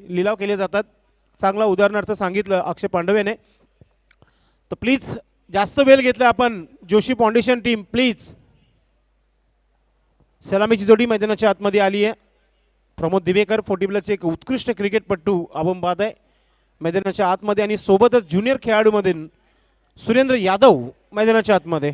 लिलाव केले जातात. चांगला उदाहरणार्थ सांगितलं अक्षय पांडवेने. तर प्लीज जास्त वेळ घेतला आपण. Joshi foundation team please. सलामीची जोडी मैदानाच्या आतमध्ये आली आहे. प्रमोद दिवेकर 40 एक उत्कृष्ट क्रिकेटपटू आपण पाहत आहे मैदानाच्या आतमध्ये आणि सोबतच ज्युनियर खेळाडूमध्ये सुरेंद्र यादव मैदानाच्या आतमध्ये.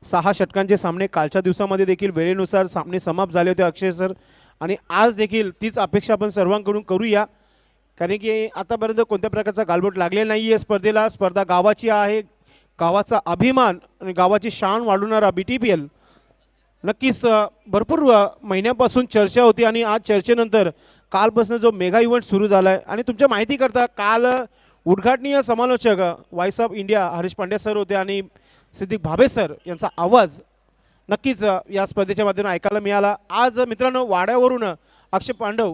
सहा षटकांचे सामने कालच्या दिवसामध्ये देखील वेळेनुसार सामने समाप्त झाले होते अक्षय सर. आणि आज देखील तीच अपेक्षा आपण सर्वांकडून करूया. कारण की आतापर्यंत कोणत्या प्रकारचा गालबोट लागलेला नाही आहे स्पर्धेला. स्पर्धा गावाची आहे. गावाचा अभिमान आणि गावाची शान वाढवणारा BTPL नक्कीच भरपूर महिन्यापासून चर्चा होती. आणि आज चर्चेनंतर कालपासून जो मेगा इव्हेंट सुरू झाला आहे. आणि तुमच्या माहिती करता काल उद्घाटनीय समालोचक voice of India Harish Pandya sir होते आणि सिद्दीक भाभे सर यांचा आवाज नक्कीच या स्पर्धेच्या माध्यमातून ऐकायला मिळाला. आज मित्रांनो वाड्यावरून अक्षय पांडव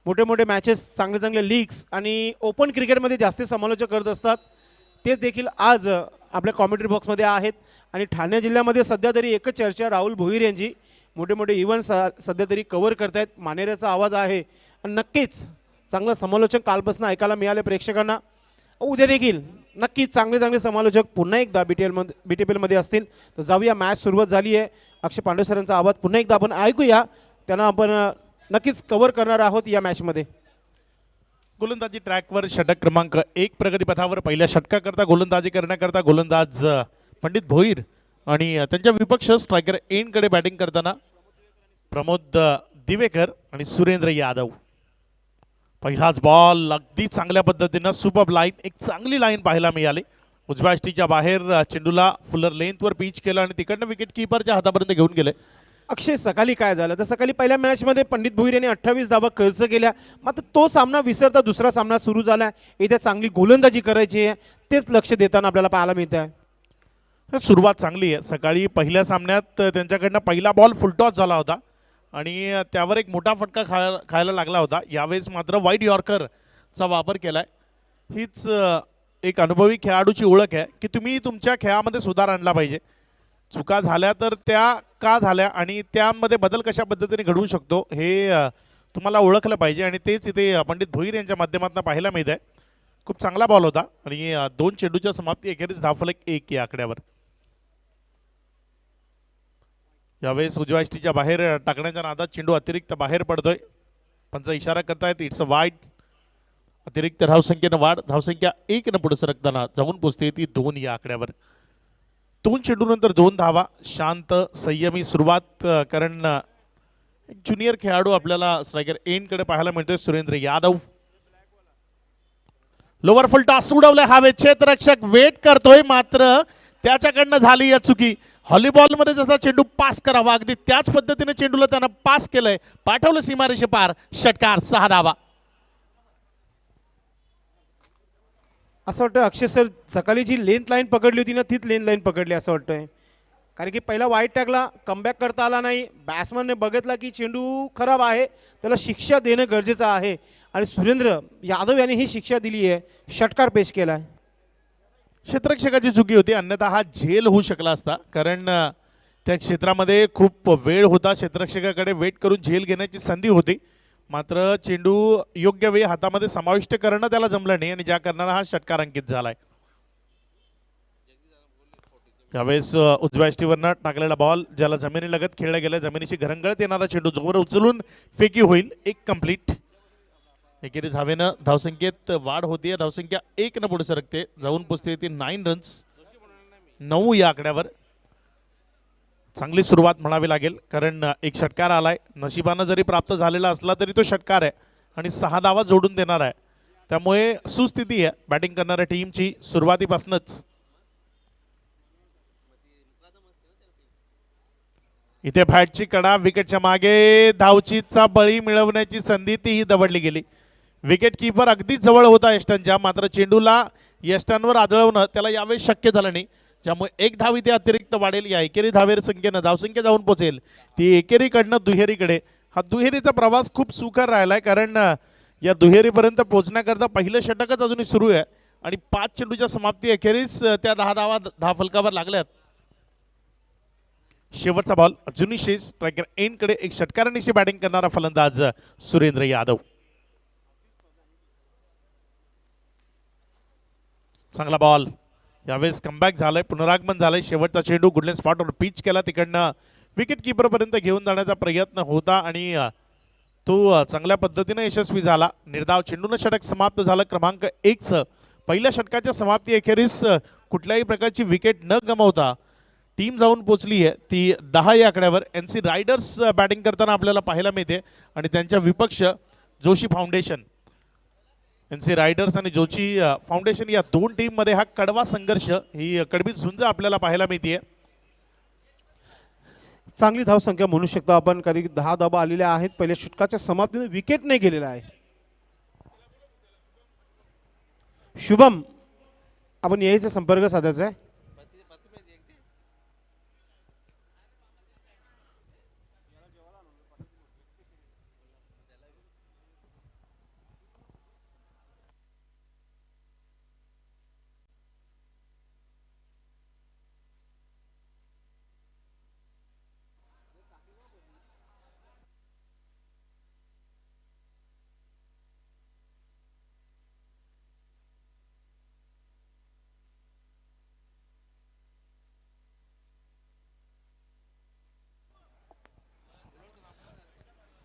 मोठे मोठे मॅचेस चांगले चांगले लीग्स आणि ओपन क्रिकेटमध्ये जास्त समालोचक करत असतात. ते देखील आज आपल्या कॉमेंट्री बॉक्समध्ये आहेत. आणि ठाणे जिल्ह्यामध्ये सध्या तरी एकच चर्चा राहुल भोईर यांची मोठे मोठे इव्हेंट्स सध्या तरी कव्हर करतायत. मानेऱ्याचा आवाज आहे आणि नक्कीच चांगलं समालोचन कालपासून ऐकायला मिळाले प्रेक्षकांना. उद्या देखील नक्कीच चांगले चांगले समालोचक पुन्हा एकदा BTPL मध्ये असतील. तर जाऊया, मॅच सुरुवात झाली आहे. अक्षय पांडव सरांचा आवाज पुन्हा एकदा आपण ऐकूया. त्यांना आपण नक्कीच कव्हर करणार आहोत या मॅचमध्ये. गोलंदाजी ट्रॅकवर षटक क्रमांक 1 प्रगतीपथावर पहिल्या षटकाकरता गोलंदाजी करण्याकरता गोलंदाज पंडित भोईर आणि त्यांच्या विपक्ष स्ट्रायकर एंडकडे बॅटिंग करताना प्रमोद दिवेकर आणि सुरेंद्र यादव. पहिलाच बॉल अगदी चांगल्या पद्धतीनं सुपर लाईन, एक चांगली लाईन पाहायला मिळाली. उजव्या यष्टीच्या बाहेर चेंडूला फुलर लेंथवर पिच केलं आणि तिकडनं विकेट किपरच्या हातापर्यंत घेऊन गेले. अक्षय सकाळी काय झालं तर सकाळी पहिल्या मॅचमध्ये पंडित भोईर यांनी 28 धावा खर्च केल्या. मात्र तो सामना विसरता दुसरा सामना सुरू झाला. इथे चांगली गोलंदाजी करायची आहे तेच लक्ष देताना आपल्याला पाहायला मिळत आहे. सुरुवात चांगली आहे. सकाळी पहिल्या सामन्यात त्यांच्याकडनं पहिला बॉल फुलटॉस झाला होता आणि त्यावर एक मोठा फटका खायला लागला होता. यावेळेस मात्र वाईड यॉर्करचा वापर केलाय. हीच एक अनुभवी खेळाडूची ओळख आहे की तुम्ही तुमच्या खेळामध्ये सुधार आणला पाहिजे. चुका झाल्या तर त्या का झाल्या आणि त्यामध्ये बदल कशा पद्धतीने घडवू शकतो हे तुम्हाला ओळखलं पाहिजे. आणि तेच इथे पंडित भोईर यांच्या माध्यमातून पाहायला मिळत आहे. खूप चांगला बॉल होता आणि 2 चेंडूच्या समाप्ती अखेरीस धावफलक 1 या आकड्यावर. यावेळेस उजव्या यष्टीच्या बाहेर टाकण्याच्या नादात चेंडू अतिरिक्त बाहेर पडतोय. पंच इशारा करतायत इट्स अ वाईड. अतिरिक्त धावसंख्येनं वाढ. धावसंख्या 1 पुढे सरकताना जाऊन पोचते ती 2 या आकड्यावर. 2 चेंडूनंतर 2 धावा. शांत संयमी सुरुवात. कारण एक ज्युनियर खेळाडू आपल्याला स्ट्रायकर एंडकडे पाहायला मिळतोय Surendra Yadav. Lower full toss उडवलंय हवेत. क्षेत्ररक्षक वेट करतोय मात्र त्याच्याकडनं झाली या चुकी. व्हॉलीबॉलमध्ये जसा चेंडू पास करावा अगदी त्याच पद्धतीने चेंडूला त्यानं पास केलंय. पाठवलं सीमारेषे पार. षटकार 6 धावा. असं वाटतं अक्षय सर सकाळी जी लेंथ लाईन पकडली होती ना तीच लेंथ लाईन पकडली असं वाटतंय. कारण की पहिला वाईट टाकला, कमबॅक करता आला नाही. बॅट्समनने बघितला की चेंडू खराब आहे, त्याला शिक्षा देणं गरजेचं आहे. आणि सुरेंद्र यादव यांनी ही शिक्षा दिली आहे. षटकार पेश केला आहे. क्षेत्ररक्षकाची चुकी होती, अन्यथा हा झेल होऊ शकला असता. कारण त्या क्षेत्रामध्ये खूप वेळ होता. क्षेत्ररक्षकाकडे वेट करून झेल घेण्याची संधी होती. मात्र चेंडू योग्य वेळी हातामध्ये समाविष्ट करणं त्याला जमलं नाही आणि ज्या कारणाने हा षटकार अंकित झालाय. यावेळेस उजव्या यष्टीवरनं टाकलेला बॉल ज्याला जमिनी लगत खेळला गेला. जमिनीची घरंगळत येणारा चेंडू जोवर उचलून फेकी होईल. 1 कंप्लीट. एकेरी धावेनं धावसंख्येत वाढ होतीये. धावसंख्या 1 पुढे सरकते. जाऊन पोचते ती 9 रन्स. 9 या आकड्यावर. चांगली सुरुवात म्हणावी लागेल कारण एक षटकार आलाय. नशिबानं जरी प्राप्त झालेला असला तरी तो षटकार आहे आणि 6 धावा जोडून देणार आहे. त्यामुळे सुस्थिती आहे बॅटिंग करणाऱ्या टीमची सुरुवातीपासूनच. इथे फॅटची कडा. विकेटच्या मागे धावचीचा बळी मिळवण्याची संधी तीही दवडली गेली. विकेट किपर अगदी जवळ होता यष्टांच्या. मात्र चेंडूला यष्टांवर आदळवणं त्याला यावेळेस शक्य झालं नाही. ज्यामुळे 1 धाव इथे अतिरिक्त वाढेल. या एकेरी धावेर संख्येनं धावसंख्या जाऊन पोचेल ती एकेरीकडनं दुहेरीकडे. हा दुहेरीचा प्रवास खूप सुखर राहिलाय कारण या दुहेरीपर्यंत पोहोचण्याकरता पहिलं षटकच अजूनही सुरू आहे आणि 5 चेंडूच्या समाप्ती अखेरीस त्या 10 धावा धावफलकावर लागल्यात. शेवटचा बॉल अजूनही शेष स्ट्रायकर एंडकडे एक षटकारांनीशी बॅटिंग करणारा फलंदाज सुरेंद्र यादव. चांगला बॉल, यावेळेस कमबॅक झालाय, पुनरागमन झालंय. शेवटचा चेंडू गुडलँड स्पॉटवर पिच केला, तिकडनं विकेट किपर पर्यंत घेऊन जाण्याचा प्रयत्न होता आणि तो चांगल्या पद्धतीने यशस्वी झाला. निर्धाव चेंडूनं षटक समाप्त झालं. क्रमांक 1चं पहिल्या षटकाच्या समाप्ती अखेरीस कुठल्याही प्रकारची विकेट न गमावता टीम जाऊन पोचली आहे ती 10 या आकड्यावर. NC रायडर्स बॅटिंग करताना आपल्याला पाहायला मिळते आणि त्यांच्या विपक्ष जोशी फाउंडेशन. NC रायडर्स आणि जोशी फाउंडेशन या दोन टीम मध्ये हा कडवा संघर्ष, ही कडवी झुंज आपल्याला पाहायला मिळते. चांगली धावसंख्या म्हणू शकतो आपण, कारण की 10 धावा आलेल्या आहेत. पहिल्या षटकाच्या समाप्तीने विकेट नाही गेलेला आहे. शुभम, आपण यायचा संपर्क साधायचा आहे.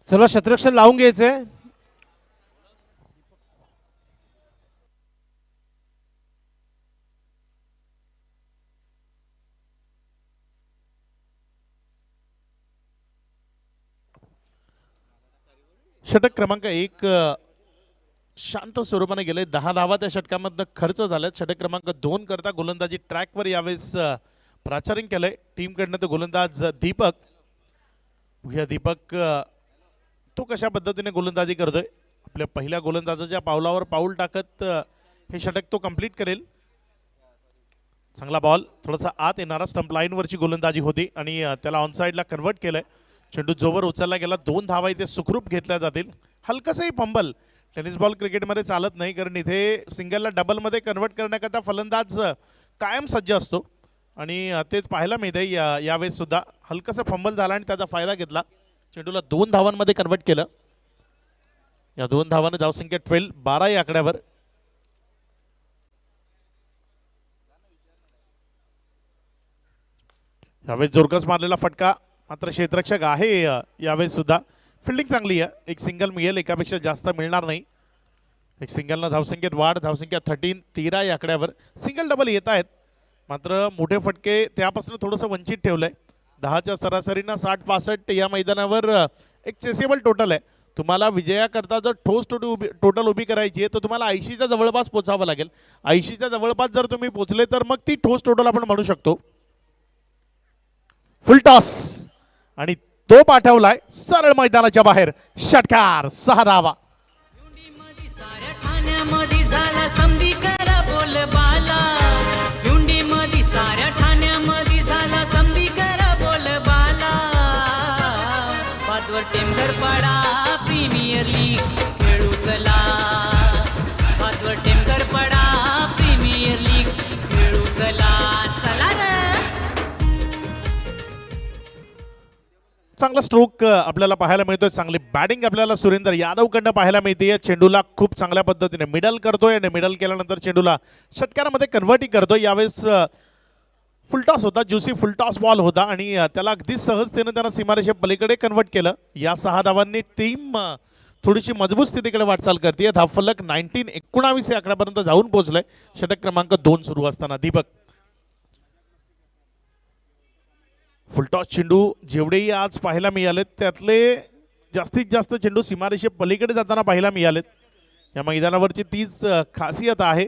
चला शतरक्षण लावून घ्यायचंय. षटक क्रमांक 1 शांत स्वरूपाने गेले. 10 धावा त्या षटकामधनं खर्च झाल्यात. षटक क्रमांक 2 करता गोलंदाजी ट्रॅकवर यावेळेस प्राचार्य केलंय टीमकडनं. तो गोलंदाज दीपक. भुया दीपक तो कशा पद्धतीने गोलंदाजी करतोय. आपल्या पहिल्या गोलंदाजाच्या पावलावर पाऊल टाकत हे षटक तो कंप्लीट करेल. चांगला बॉल, थोडासा आत येणारा, स्टंप लाईनवरची गोलंदाजी होती आणि त्याला ऑनसाईडला कन्वर्ट केलंय. चेंडू जोवर उचलला गेला, 2 धावा इथे सुखरूप घेतल्या जातील. हलकसंही फंबल टेनिस बॉल क्रिकेटमध्ये चालत नाही, कारण इथे सिंगलला डबलमध्ये कन्वर्ट करण्याकरता फलंदाज कायम सज्ज असतो आणि तेच पाहायला मिळते. यावेळेस सुद्धा हलकसं फंबल झाला आणि त्याचा फायदा घेतला. चेंडूला 2 धावांमध्ये कन्वर्ट केलं. या 2 धावांनी धावसंख्या 12 या आकड्यावर. यावेळेस जोरकस मारलेला फटका, मात्र क्षेत्ररक्षक आहे यावेळेस सुद्धा. फिल्डिंग चांगली आहे. एक सिंगल मिळेल, एकापेक्षा जास्त मिळणार नाही. एक सिंगलनं धावसंख्येत वाढ, धावसंख्या 13 या आकड्यावर. सिंगल डबल येत आहेत, मात्र मोठे फटके त्यापासून थोडंसं वंचित ठेवलंय. 10च्या सरासरीनं 60-65 या मैदानावर एक चेसेबल टोटल आहे. तुम्हाला विजयाकरता जर ठोस टोटल उभी करायची आहे तर तुम्हाला 80च्या जवळपास पोचावं लागेल. 80च्या जवळपास जर तुम्ही पोचले तर मग ती ठोस टोटल आपण म्हणू शकतो. फुल टॉस आणि तो पाठवलाय सरळ मैदानाच्या बाहेर. षटकार, 6 धावा. टेमघर पडा प्रीमियर लीग खेळू चला. पाचवर टेमघर पडा प्रीमियर लीग खेळू चला. चला रे. चांगला स्ट्रोक आपल्याला पाहायला मिळतोय. चांगली बॅटिंग आपल्याला सुरेंद्र यादव कडनं पाहायला मिळते. चेंडूला खूप चांगल्या पद्धतीने मिडल करतोय आणि मिडल केल्यानंतर चेंडूला षटकारामध्ये कन्वर्ट करतोय. यावेळेस फुलटॉस होता, ज्युसी फुलटॉस बॉल होता आणि त्याला अगदी सहजतेने त्यानं सीमारेषे पलीकडे कन्वर्ट केलं. या 6 धावांनी टीम थोडीशी मजबूत स्थितीकडे वाटचाल करते. धावफलक 19-19 या आकड्यापर्यंत जाऊन पोहोचलंय. षटक क्रमांक 2 सुरू असताना दीपक. फुलटॉस चेंडू जेवढेही आज पाहायला मिळालेत त्यातले जास्तीत जास्त चेंडू सीमारेषे पलीकडे जाताना पाहायला मिळालेत. या मैदानावरची तीच खासियत आहे.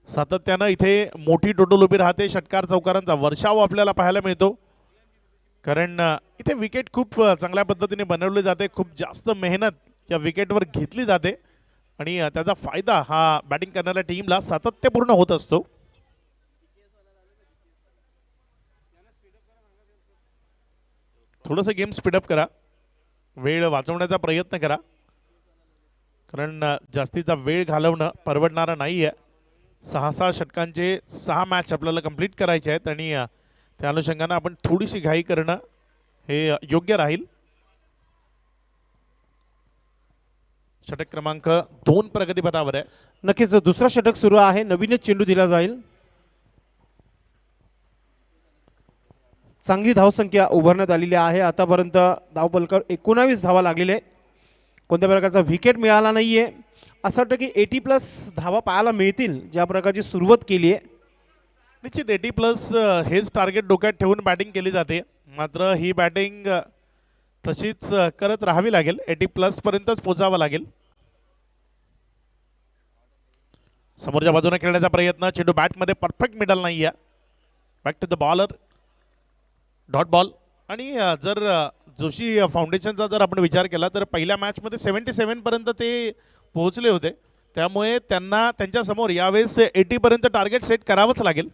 सातत्यानं इथे मोठी टोटल उभी राहते. षटकार चौकारांचा वर्षाव आपल्याला पाहायला मिळतो, कारण इथे विकेट खूप चांगल्या पद्धतीने बनवली जाते. खूप जास्त मेहनत या विकेटवर घेतली जाते आणि त्याचा फायदा हा बॅटिंग करणाऱ्या टीमला सातत्यपूर्ण होत असतो. थोडंसं गेम स्पीडअप करा, वेळ वाचवण्याचा प्रयत्न करा, कारण जास्तीचा वेळ घालवणं परवडणारं नाही आहे. 6 षटकांचे 6 मॅच आपल्याला कंप्लीट करायचे आहेत आणि त्या अनुषंगाने आपण थोडीशी घाई करणं हे योग्य राहील. षटक क्रमांक 2 प्रगतीपथावर आहे. नक्कीच दुसरा षटक सुरू आहे. नवीनच चेंडू दिला जाईल. चांगली धावसंख्या उभारण्यात आलेली आहे. आतापर्यंत धावपलकर 19 धावा लागलेले आहे. कोणत्या प्रकारचा विकेट मिळाला नाहीये. असं वाटतं की 80+ धावा पाहायला मिळतील ज्या प्रकारची सुरुवात केली आहे. निश्चित 80+ हेच टार्गेट डोक्यात ठेवून बॅटिंग केली जाते. मात्र ही बॅटिंग तशीच करत राहावी लागेल. 80+ पर्यंतच पोहोचावं लागेल. समोरच्या बाजूने खेळण्याचा प्रयत्न. चेंडू बॅटमध्ये परफेक्ट मिडल नाही आहे. Back to the bowler. Dot ball. आणि जर जोशी फाउंडेशनचा जर आपण विचार केला तर पहिल्या मॅचमध्ये 77 पर्यंत ते पोहोचले होते. त्यामुळे त्यांना त्यांच्यासमोर यावेळेस 80 पर्यंत टार्गेट सेट करावंच लागेल.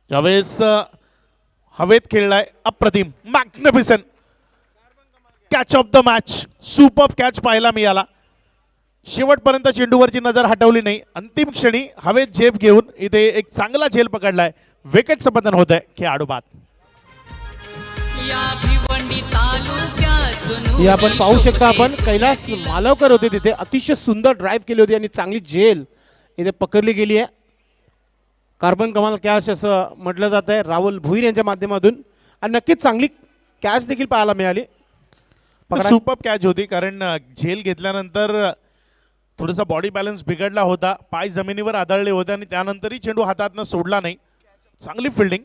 यावेळेस हवेत खेळलाय अप्रतिम. Magnificent catch of the match. Super catch पाहायला मिळाला. शेवटपर्यंत चेंडूवरची नजर हटवली नाही. अंतिम क्षणी हवेत झेप घेऊन इथे एक चांगला झेल पकडलाय. विकेटचं पतन होत आहे खेळाडू बाद. हे आपण पाहू शकता. आपण कैलास मालवकर होते तिथे. अतिशय सुंदर ड्राईव्ह केली होती आणि चांगली झेल इथे पकडली गेली आहे. कार्बन कमाल कॅच असं म्हटलं जात आहे राहुल भुईर यांच्या माध्यमातून. आणि नक्कीच चांगली कॅच देखील पाहायला मिळाली. सुपर कॅच होती कारण झेल घेतल्यानंतर थोडासा बॉडी बॅलन्स बिघडला होता. पाय जमिनीवर आदळले होते आणि त्यानंतरही चेंडू हातातनं सोडला नाही. चांगली fielding.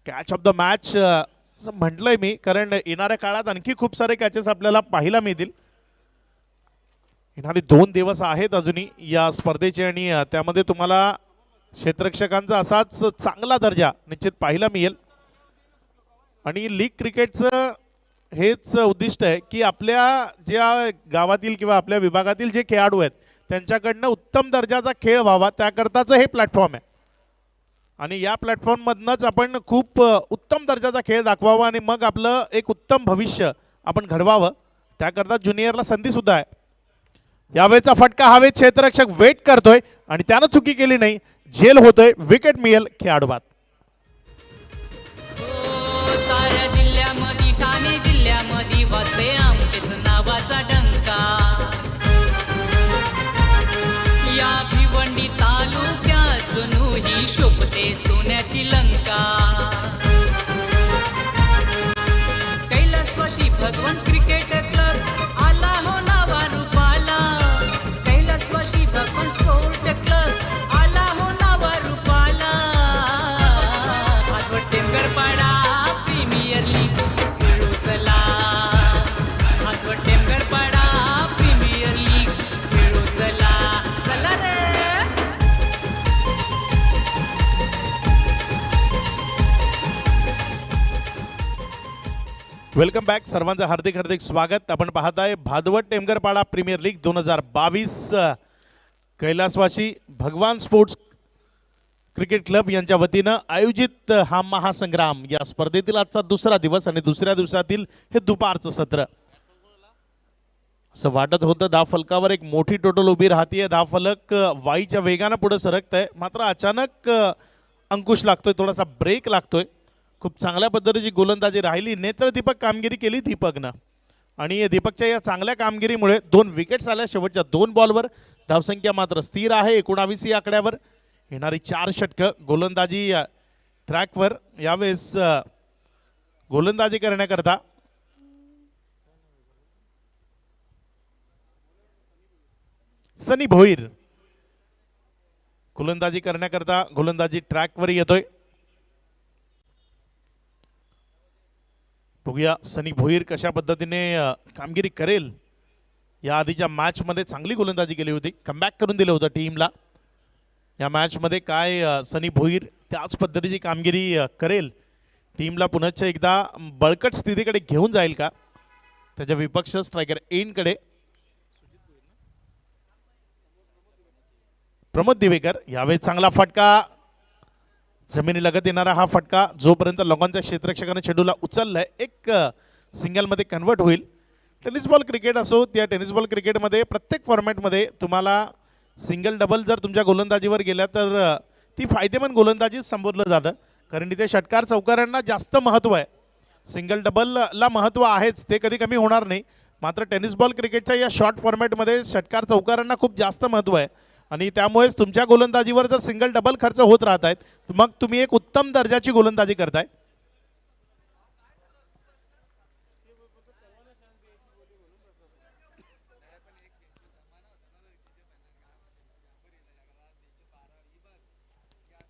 Catch of the match असं म्हटलंय मी कारण येणाऱ्या काळात आणखी खूप सारे कॅचेस आपल्याला पाहायला मिळतील. येणारे 2 दिवस आहेत अजूनही या स्पर्धेचे आणि त्यामध्ये तुम्हाला क्षेत्ररक्षकांचा असाच चांगला दर्जा निश्चित पाहायला मिळेल. आणि लीग क्रिकेटचं हेच उद्दिष्ट आहे की आपल्या ज्या गावातील किंवा आपल्या विभागातील जे खेळाडू आहेत त्यांच्याकडनं उत्तम दर्जाचा खेळ व्हावा त्याकरताचं हे प्लॅटफॉर्म आहे. आणि या प्लॅटफॉर्ममधनंच आपण खूप उत्तम दर्जाचा खेळ दाखवावा आणि मग आपलं एक उत्तम भविष्य आपण घडवावं. त्याकरता ज्युनियरला संधीसुद्धा आहे. यावेळेचा फटका हवेत. क्षेत्ररक्षक वेट करतोय आणि त्यानं चुकी केली नाही. झेल होतोय. विकेट मिळेल खेळाडू बाद. साऱ्या जिल्ह्यामध्ये ठाणे जिल्ह्यामध्ये वाजते आमचेच नावाचा डंका. या भिवंडी तालुक्यात जणू ही शोभते सोन्याची लंका. कैलासवासी भगवान क्रिकेट क्लब आला हो नावा रूपाला. कैलासवासी भगवान स्पोर्ट क्लब आला हो नावा रूपाला. भागवत टेमगरपाडा प्रीमियर लीग खेळू चला. भागवत टेमगरपाडा प्रीमियर लीग खेळू चला. चला रे. Welcome back. सर्वांचं हार्दिक हार्दिक स्वागत. आपण पाहताय भादवड टेमगरपाडा प्रीमियर लीग 2022 कैलासवासी भगवान स्पोर्ट्स क्रिकेट क्लब यांच्या वतीनं आयोजित हा महासंग्राम. या स्पर्धेतील आजचा दुसरा दिवस आणि दुसऱ्या दिवसातील हे दुपारचं सत्र. असं वाटत होतं धावफलकावर एक मोठी टोटल उभी राहतीये. धावफलक वाईच्या वेगानं पुढे सरकत आहे. मात्र अचानक अंकुश लागतोय. थोडासा ब्रेक लागतोय. खूप चांगल्या पद्धतीची गोलंदाजी राहिली. नेत्रदीपक कामगिरी केली दीपकनं. आणि दीपकच्या या चांगल्या कामगिरीमुळे 2 विकेट्स आल्या शेवटच्या 2 बॉलवर. धावसंख्या मात्र स्थिर आहे 19 या आकड्यावर. येणारी 4 षटकं गोलंदाजी ट्रॅकवर. यावेळेस गोलंदाजी करण्याकरता सनी भोईर गोलंदाजी करण्याकरता गोलंदाजी ट्रॅकवर येतोय. बघूया सनी भोईर कशा पद्धतीने कामगिरी करेल. या आधीच्या मॅचमध्ये चांगली गोलंदाजी केली होती. कमबॅक करून दिलं होतं टीमला. या मॅचमध्ये काय सनी भोईर त्याच पद्धतीची कामगिरी करेल. टीमला पुन्हा एकदा बळकट स्थितीकडे घेऊन जाईल का. त्याच्या विपक्ष स्ट्रायकर एनकडे प्रमोद दिवेकर. यावेळी चांगला फटका. जमिनी लगत येणारा हा फटका जोपर्यंत लोकांच्या क्षेत्ररक्षकाने चेंडूला उचललाय एक सिंगलमध्ये कन्वर्ट होईल. टेनिस बॉल क्रिकेट असो त्या टेनिस बॉल क्रिकेटमध्ये प्रत्येक फॉर्मॅटमध्ये तुम्हाला सिंगल डबल जर तुमच्या गोलंदाजीवर गेल्या तर ती फायदेमंद गोलंदाजीच संबोधलं जातं, कारण इथे षटकार चौकारांना जास्त महत्त्व आहे. सिंगल डबलला महत्त्व आहेच, ते कधी कमी होणार नाही. मात्र टेनिस बॉल क्रिकेटच्या या शॉर्ट फॉर्मॅटमध्ये षटकार चौकारांना खूप जास्त महत्त्व आहे आणि त्यामुळेच तुमच्या गोलंदाजीवर जर सिंगल डबल खर्च होत राहत आहेत मग तुम्ही एक उत्तम दर्जाची गोलंदाजी करताय.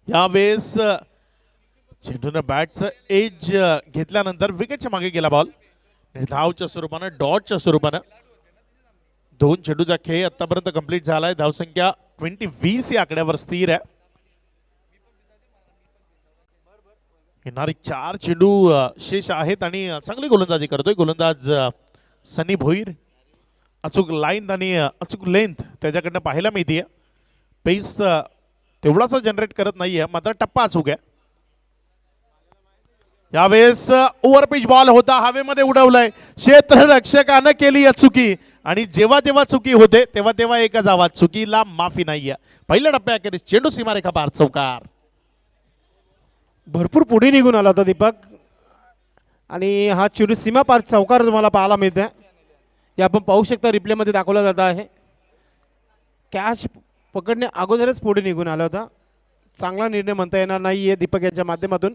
यावेळेस चेंडूनं बॅटचं एज घेतल्यानंतर विकेटच्या मागे गेला बॉल. धावच्या स्वरूपानं डॉटच्या स्वरूपानं 2 चेंडूचा खेळ आतापर्यंत कंप्लीट झालाय. धावसंख्या 20 या आकड्यावर स्थिर आहे. येणारी 4 चेंडू शेष आहेत आणि चांगली गोलंदाजी करतोय गोलंदाज सनी भोईर. अचूक लाईन आणि अचूक लेंथ त्याच्याकडनं पाहायला मिळतीये. पेस तेवढाच जनरेट करत नाहीये, मात्र टप्पा अचूक आहे. यावेळेस ओव्हरपिच बॉल होता, हवेमध्ये उडवलाय, क्षेत्ररक्षकानं केली या चुकी आणि जेव्हा जेव्हा चुकी होते तेव्हा तेव्हा एकच आवाज, चुकीला माफी नाहीये. पहिल्या टप्प्याखेरीज चेंडू सीमारेखा पार, चौकार. भरपूर पुढे निघून आला होता दीपक आणि हा चेंडू सीमा पार चौकार तुम्हाला पाहायला मिळतोय. हे आपण पाहू शकता, रिप्लेमध्ये दाखवला जात आहे. कॅच पकडणे अगोदरच पुढे निघून आला होता. चांगला निर्णय म्हणता येणार नाही आहे दीपक यांच्या माध्यमातून.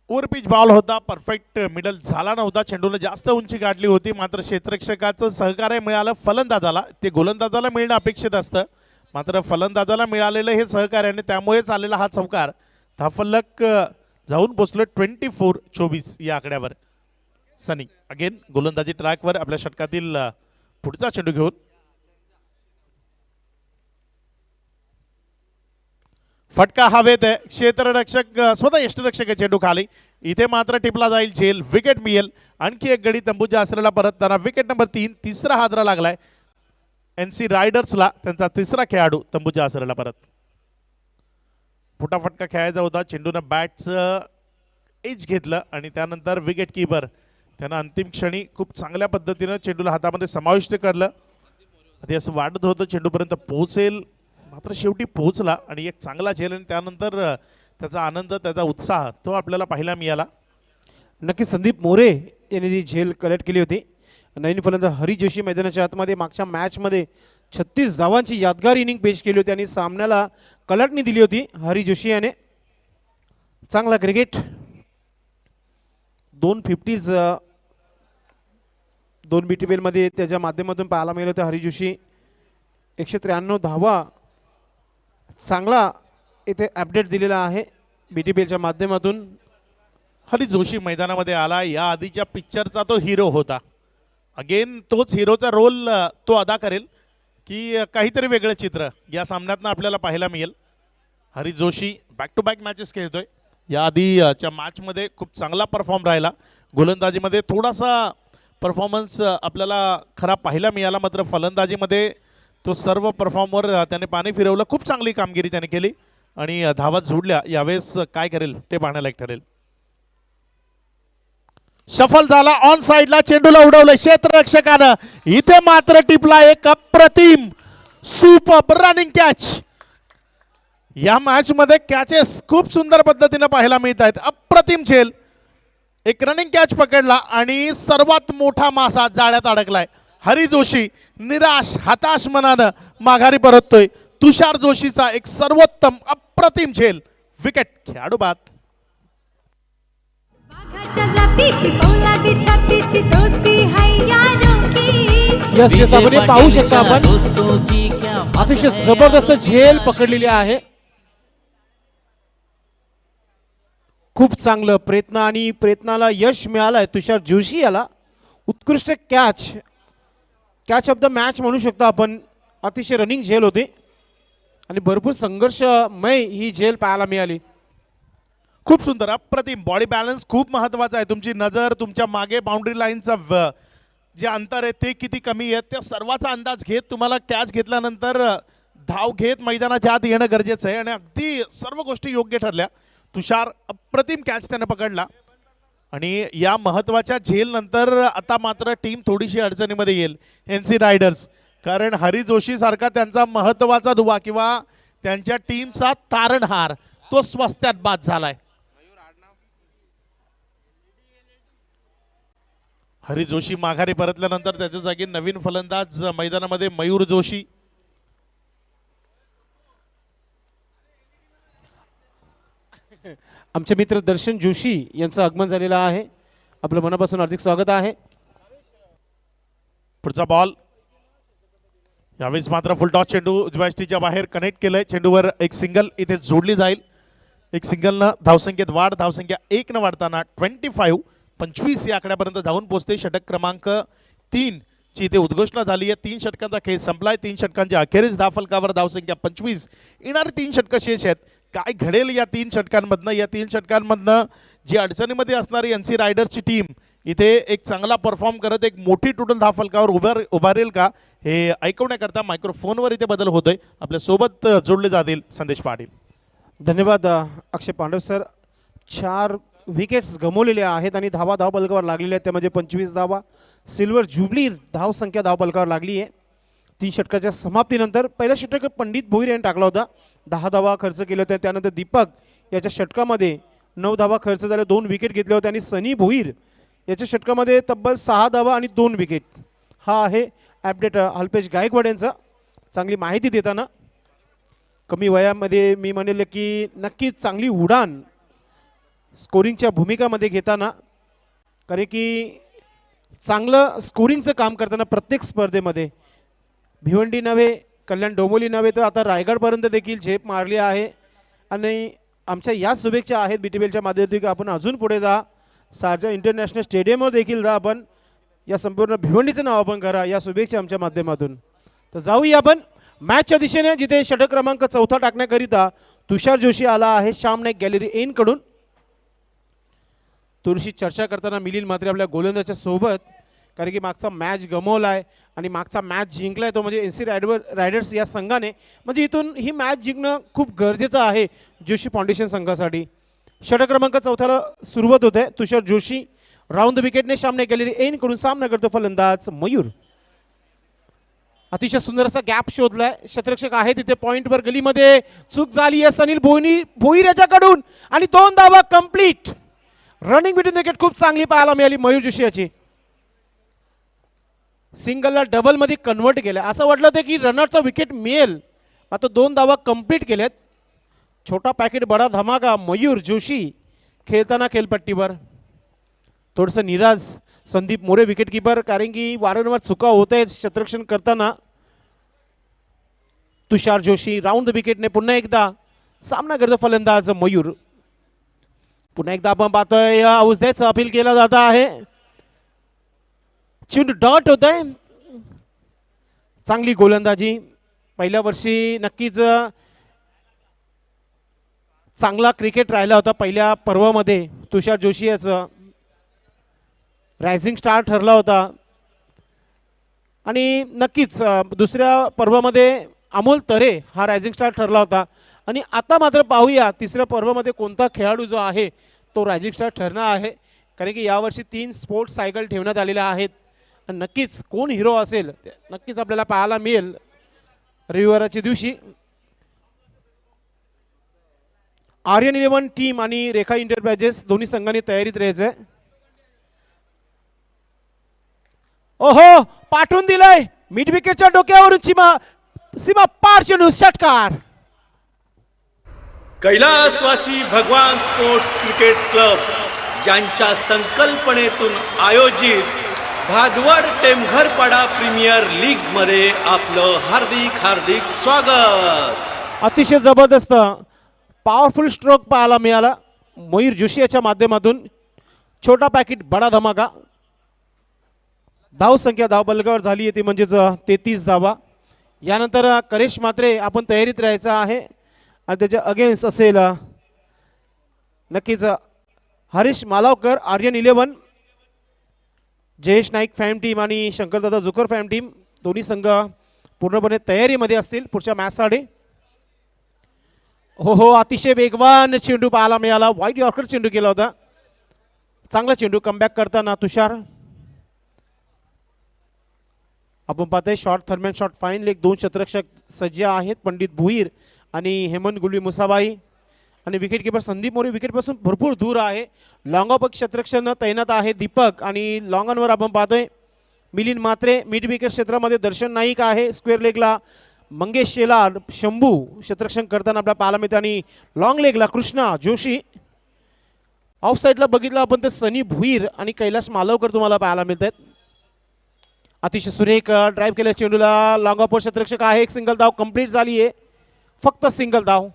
ओव्हरपिच बॉल होता, परफेक्ट मिडल झाला नव्हता, चेंडूला जास्त उंची गाठली होती, मात्र क्षेत्ररक्षकाचं सहकार्य मिळालं फलंदाजाला. ते गोलंदाजाला मिळणं अपेक्षित असतं, मात्र फलंदाजाला मिळालेलं हे सहकार्याने, त्यामुळेच आलेला हा चौकार. धावफलक जाऊन पोचलो 24 या आकड्यावर. सनी अगेन गोलंदाजी ट्रॅकवर आपल्या षटकातील पुढचा चेंडू घेऊन. फटका हवेत आहे, क्षेत्ररक्षक स्वतः यष्टिरक्षक आहे, चेंडू खाली. इथे मात्र टिपला जाईल झेल, विकेट मिळेल. आणखी एक गडी तंबूच्या आसऱ्याला परतताना विकेट नंबर 3, तिसरा हादरा लागलाय NC रायडर्सला. त्यांचा तिसरा खेळाडू तंबूच्या आसऱ्याला परत. फुटाफटका खेळायचा होता, चेंडूनं बॅटचं एज घेतलं आणि त्यानंतर विकेट किपर त्यानं अंतिम क्षणी खूप चांगल्या पद्धतीनं चेंडूला हातामध्ये समाविष्ट करलं. ते असं वाटत होतं चेंडूपर्यंत पोहोचेल, मात्र शेवटी पोहोचला आणि एक चांगला झेल आणि त्यानंतर त्याचा आनंद, त्याचा उत्साह तो आपल्याला पाहायला मिळाला. नक्की संदीप मोरे यांनी ती झेल कलेक्ट केली होती. नवीन फलंदाज हरी जोशी मैदानाच्या आतमध्ये मागच्या मॅचमध्ये 36 धावांची यादगार इनिंग पेश केली होती आणि सामन्याला कलाटणी दिली होती हरी जोशी याने. चांगला क्रिकेट, 2 50s 2 BTPL मध्ये त्याच्या माध्यमातून पाहायला मिळालं होतं. हरी जोशी 193 धावा, चांगला इथे अपडेट दिलेला आहे BTPLच्या माध्यमातून. हरी जोशी मैदानामध्ये आला, या आधीच्या पिक्चरचा तो हिरो होता. अगेन तोच हिरोचा रोल तो अदा करेल की काहीतरी वेगळं चित्र या सामन्यातनं आपल्याला पाहायला मिळेल. Hari Joshi back to back matches खेळतोय. या आधीच्या मॅचमध्ये खूप चांगला परफॉर्म राहिला. गोलंदाजीमध्ये थोडासा परफॉर्मन्स आपल्याला खरा पाहायला मिळाला, मात्र फलंदाजीमध्ये तो सर्व परफॉर्मवर त्याने पाणी फिरवलं. खूप चांगली कामगिरी त्याने केली आणि धावा जोडल्या. यावेळेस काय करेल ते पाहण्याला एक ठरेल. सफल झाला, ऑन साइडला चेंडूला उडवलं क्षेत्ररक्षकानं. इथे मात्र टिपला एक अप्रतिम सुपर रनिंग कॅच. या मॅच मध्ये कॅचेस खूप सुंदर पद्धतीने पाहायला मिळत आहेत. अप्रतिम झेल, एक रनिंग कॅच पकडला आणि सर्वात मोठा मासा जाळ्यात अडकलाय. हरी जोशी निराश हताश मनानं माघारी परततोय. तुषार जोशीचा एक सर्वोत्तम अप्रतिम झेल, विकेट. खेळाडू बाद. यस आपण हे पाहू शकता, आपण अतिशय जबरदस्त झेल पकडलेली आहे. खूप चांगलं प्रयत्न आणि प्रयत्नाला यश मिळालंय तुषार जोशी याला. उत्कृष्ट कॅच ऑफ द मॅच म्हणू शकतो आपण. अतिशय रनिंग झेल होती आणि भरपूर संघर्षमय ही झेल पाहायला मिळाली. खूप सुंदर अप्रतिम. बॉडी बॅलन्स खूप महत्वाचा आहे. तुमची नजर तुमच्या मागे बाउंड्री लाईनचा जे अंतर आहे ते किती कमी आहे त्या सर्वाचा अंदाज घेत तुम्हाला कॅच घेतल्यानंतर धाव घेत मैदानाच्या आत येणं गरजेचं आहे आणि अगदी सर्व गोष्टी योग्य ठरल्या. तुषार अप्रतिम कॅच त्याने पकडला. आणि या महत्वाच्या झेल नंतर आता मात्र टीम थोडीशी अडचणीमध्ये येईल NC रायडर्स, कारण हरी जोशी सारखा त्यांचा महत्वाचा दुवा किंवा त्यांच्या टीमचा तारणहार तो स्वस्त्यात बाद झालाय. हरी जोशी माघारी परतल्यानंतर त्याच्या जागी नवीन फलंदाज मैदानामध्ये मयूर जोशी. आमचे मित्र दर्शन जोशी यांचं आगमन झालेलं आहे. आपलं मनापासून हार्दिक स्वागत आहे. पुढचा बॉल यावेळेस मात्र फुलटॉस चेंडू उजव्या यष्टीच्या बाहेर कनेक्ट केलंय. चेंडूवर एक सिंगल इथे जोडली जाईल. एक सिंगलनं धावसंख्येत वाढ, धावसंख्या 1 न वाढताना 25 या आकड्यापर्यंत जाऊन पोहोचते. षटक क्रमांक 3 ची इथे उद्घोषणा झाली आहे. 3 षटकांचा खेळ संपलाय. 3 षटकांच्या अखेरीस धावफलकावर धावसंख्या 25. येणारे 3 षटक शेष आहेत. काय घडेल या 3 षटकांमधनं? या 3 षटकांमधनं जी अडचणीमध्ये असणारी NC रायडर्सची टीम इथे एक चांगला परफॉर्म करत एक मोठी टोटल धावफलकावर उभारेल का हे ऐकवण्याकरता मायक्रोफोनवर इथे बदल होतोय. आपल्या सोबत जोडले जातील संदेश पाटील. धन्यवाद अक्षय पांडव सर. 4 विकेट्स गमावलेल्या आहेत आणि धावा धावपलकावर लागलेल्या आहेत. त्यामध्ये 25 धावा. सिल्वर जुबली धावसंख्या धावपलकावर लागली आहे. 3 षटकाच्या समाप्तीनंतर पहिला षटक पंडित भोईर यांनी टाकला होता. 10 धावा खर्च केले होते. त्यानंतर दीपक याच्या षटकामध्ये 9 धावा खर्च झाल्या, 2 विकेट घेतले होते. आणि सनी भोईर याच्या षटकामध्ये तब्बल 6 धावा आणि 2 विकेट. हा आहे अपडेट अल्पेश गायकवाड यांचा. चांगली माहिती देताना कमी वयामध्ये मी म्हणेल की नक्कीच चांगली उडान स्कोरिंगच्या भूमिकामध्ये घेताना, कारण की चांगलं स्कोरिंगचं काम करताना प्रत्येक स्पर्धेमध्ये भिवंडी नव्हे, कल्याण डोंबिवली नव्हे तर आता रायगडपर्यंत देखील झेप मारली आहे. आणि आमच्या या शुभेच्छा आहेत BTPLच्या माध्यमातून आपण अजून पुढे जा, शारजा इंटरनॅशनल स्टेडियमवर देखील जा, आपण या संपूर्ण भिवंडीचं नाव आपण करा. या शुभेच्छा आमच्या माध्यमातून. तर जाऊया आपण मॅचच्या दिशेने, जिथे षटक क्रमांक 4 टाकण्याकरिता तुषार जोशी आला आहे श्याम नाईक गॅलरी एन कडून. थोडीशी चर्चा करताना मिलिंद म्हात्रे आपल्या गोलंदाजाच्या सोबत, कारण की मागचा मॅच गमावलाय आणि मागचा मॅच जिंकलाय तो म्हणजे NC रायडर्स या संघाने. म्हणजे इथून ही मॅच जिंकणं खूप गरजेचं आहे जोशी फाउंडेशन संघासाठी. षटक क्रमांक 4ला सुरुवात होते. तुषार जोशी राऊंड द विकेटने सामने गॅलरी एन कडून सामना करतो फलंदाज मयूर. अतिशय सुंदर असा गॅप शोधलाय. क्षेत्ररक्षक आहे तिथे पॉइंटवर, गलीमध्ये चूक झाली आहे सनील भोईर याच्याकडून आणि 2 धावा कंप्लीट. रनिंग बिटवीन विकेट खूप चांगली पाहायला मिळाली मयूर जोशी याची. सिंगलला डबल मध्ये कन्वर्ट केलं. असं वाटलं होतं की रनरचा विकेट मिळेल, आता 2 धावा कंप्लीट केल्यात. छोटा पॅकेट बडा धमाका मयूर जोशी खेळताना खेळपट्टीवर. थोडंसं निराश संदीप मोरे विकेट किपर, कारण की वारंवार चुका होत आहेत क्षेत्ररक्षण करताना. तुषार जोशी राऊंड द विकेटने पुन्हा एकदा सामना करतो फलंदाज मयूर. पुन्हा एकदा आपण पाहतोय औषधाचं अपील केलं जात आहे. चेंडू डॉट होत आहे. चांगली गोलंदाजी पहिल्या वर्षी नक्कीच चांगला क्रिकेट राहिला होता. पहिल्या पर्वामध्ये तुषार जोशी याचं रायझिंग स्टार ठरला होता आणि नक्कीच दुसऱ्या पर्वामध्ये अमोल तरे हा रायझिंग स्टार ठरला होता. आणि आता मात्र पाहूया तिसऱ्या पर्वामध्ये कोणता खेळाडू जो आहे तो रायझिंग स्टार ठरणार आहे, कारण की यावर्षी 3 स्पोर्ट्स सायकल ठेवण्यात आलेल्या आहेत. आणि नक्कीच कोण हिरो असेल नक्कीच आपल्याला पाहायला मिळेल रविवारच्या दिवशी. आर्यन 11 टीम आणि रेखा एंटरप्राइजेस दोन्ही संघांनी तयारीत राहायचंय. ओहो, पाठवून दिलंय मिड विकेटच्या डोक्यावरून सीमा पार चेंडू षटकार. कैलासवासी भगवान स्पोर्ट्स क्रिकेट क्लब यांच्या संकल्पनेतून आयोजित भादवड टेंभरपाडा प्रीमियर लीग मध्ये आपलं हार्दिक स्वागत. अतिशय जबरदस्त पॉवरफुल स्ट्रोक पाहायला मिळाला मयूर जोशी याच्या माध्यमातून. छोटा पॅकेट बडा धमाका. धाव संख्या धावपलकावर झाली आहे ती म्हणजेच 33 धावा. यानंतर करेश म्हात्रे आपण तयारीत राहायचं आहे आणि त्याच्या अगेन्स्ट असेल नक्कीच हरीश मालावकर आर्यन 11, जयेश नाईक फॅम टीम आणि शंकरदादा जुकर फॅम टीम दोन्ही संघ पूर्णपणे तयारीमध्ये असतील पुढच्या मॅचसाठी. हो, अतिशय वेगवान चेंडू पाहायला मिळाला. वाईट यॉर्कर चेंडू केला होता. चांगला चेंडू कमबॅक करताना तुषार. आपण पाहतोय शॉर्ट थर्मॅन शॉर्ट फाईन लेग, दोन शतरक्षक सज्ज आहेत, पंडित भुईर आणि हेमंत गुलवी मुसाबाई. आणि विकेट किपर संदीप मोरे विकेटपासून भरपूर दूर आहे. लॉंग ऑफ क्षेत्ररक्षण तैनात आहे दीपक. आणि लॉंग ऑनवर आपण पाहतोय मिलिंद म्हात्रे. मिड विकेट क्षेत्रामध्ये दर्शन नाईक आहे. स्क्वेअर लेगला मंगेश शेलार, शंभू क्षेत्ररक्षण करताना आपल्या पाहायला मिळते. आणि लॉंग लेगला कृष्णा जोशी. ऑफ साईडला बघितलं आपण तर सनी भुईर आणि कैलास मालवकर तुम्हाला पाहायला मिळत आहेत. अतिशय सुरेख ड्राईव्ह केल्या चेंडूला. लॉंग ऑफ क्षेत्ररक्षक आहे. एक सिंगल धाव कंप्लीट झाली आहे, फक्त सिंगल धाव.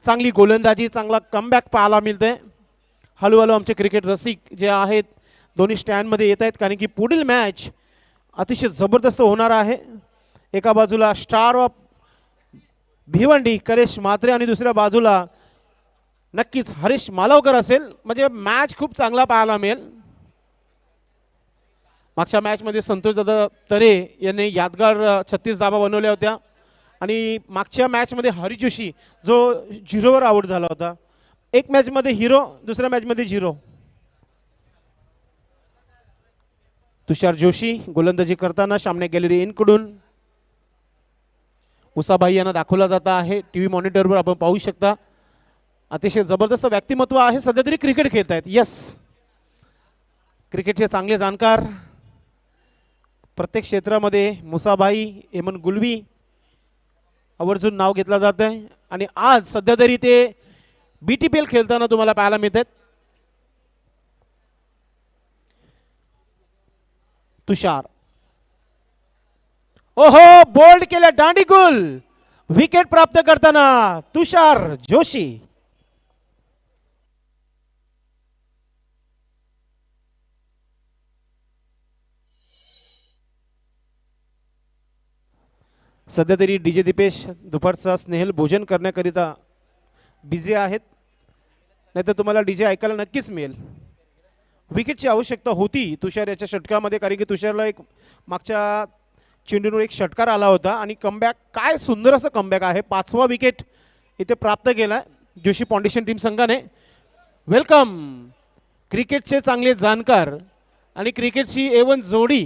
चांगली गोलंदाजी, चांगला कमबॅक पाहायला मिळतंय. हळूहळू आमचे क्रिकेट रसिक जे आहेत दोन्ही स्टँडमध्ये येत आहेत, कारण की पुढील मॅच अतिशय जबरदस्त होणार आहे. एका बाजूला स्टार ऑफ भिवंडी करेश म्हात्रे आणि दुसऱ्या बाजूला नक्कीच हरीश मालवकर असेल. म्हणजे मॅच खूप चांगला पाहायला मिळेल. मागच्या मॅचमध्ये संतोषदादा तरे यांनी यादगार 36 धावा बनवल्या होत्या. आणि मागच्या मॅचमध्ये हरी जोशी जो 0वर आउट झाला होता. एक मॅचमध्ये हिरो, दुसऱ्या मॅचमध्ये 0. तुषार जोशी गोलंदाजी करताना सामने गॅलरी इनकडून मुसाबाई यांना दाखवला जात आहे. टीव्ही मॉनिटरवर आपण पाहू शकता. अतिशय जबरदस्त व्यक्तिमत्व आहे, सध्या तरी क्रिकेट खेळत आहेत. यस, क्रिकेटचे चांगले जाणकार प्रत्येक क्षेत्रामध्ये मुसाबाई, हेमंत गुलवी आवर्जून नाव घेतलं जात आहे. आणि आज सध्या तरी ते BTPL खेळताना तुम्हाला पाहायला मिळतात. तुषार, ओहो, बोल्ड केल्या दांडीकुल. विकेट प्राप्त करताना तुषार जोशी. सध्या तरी DJ दीपेश दुपारचा स्नेहल भोजन करण्याकरिता बिझी आहेत, नाहीतर तुम्हाला DJ ऐकायला नक्कीच मिळेल. विकेटची आवश्यकता होती तुषार याच्या षटकामध्ये, कारण की तुषारला एक मागच्या चेंडूवर एक षटकार आला होता. आणि कमबॅक, काय सुंदर असं कमबॅक आहे. 5वा विकेट इथे प्राप्त केला जोशी फाउंडेशन टीम संघाने. वेलकम क्रिकेटचे चांगले जाणकार आणि क्रिकेटची A1 जोडी,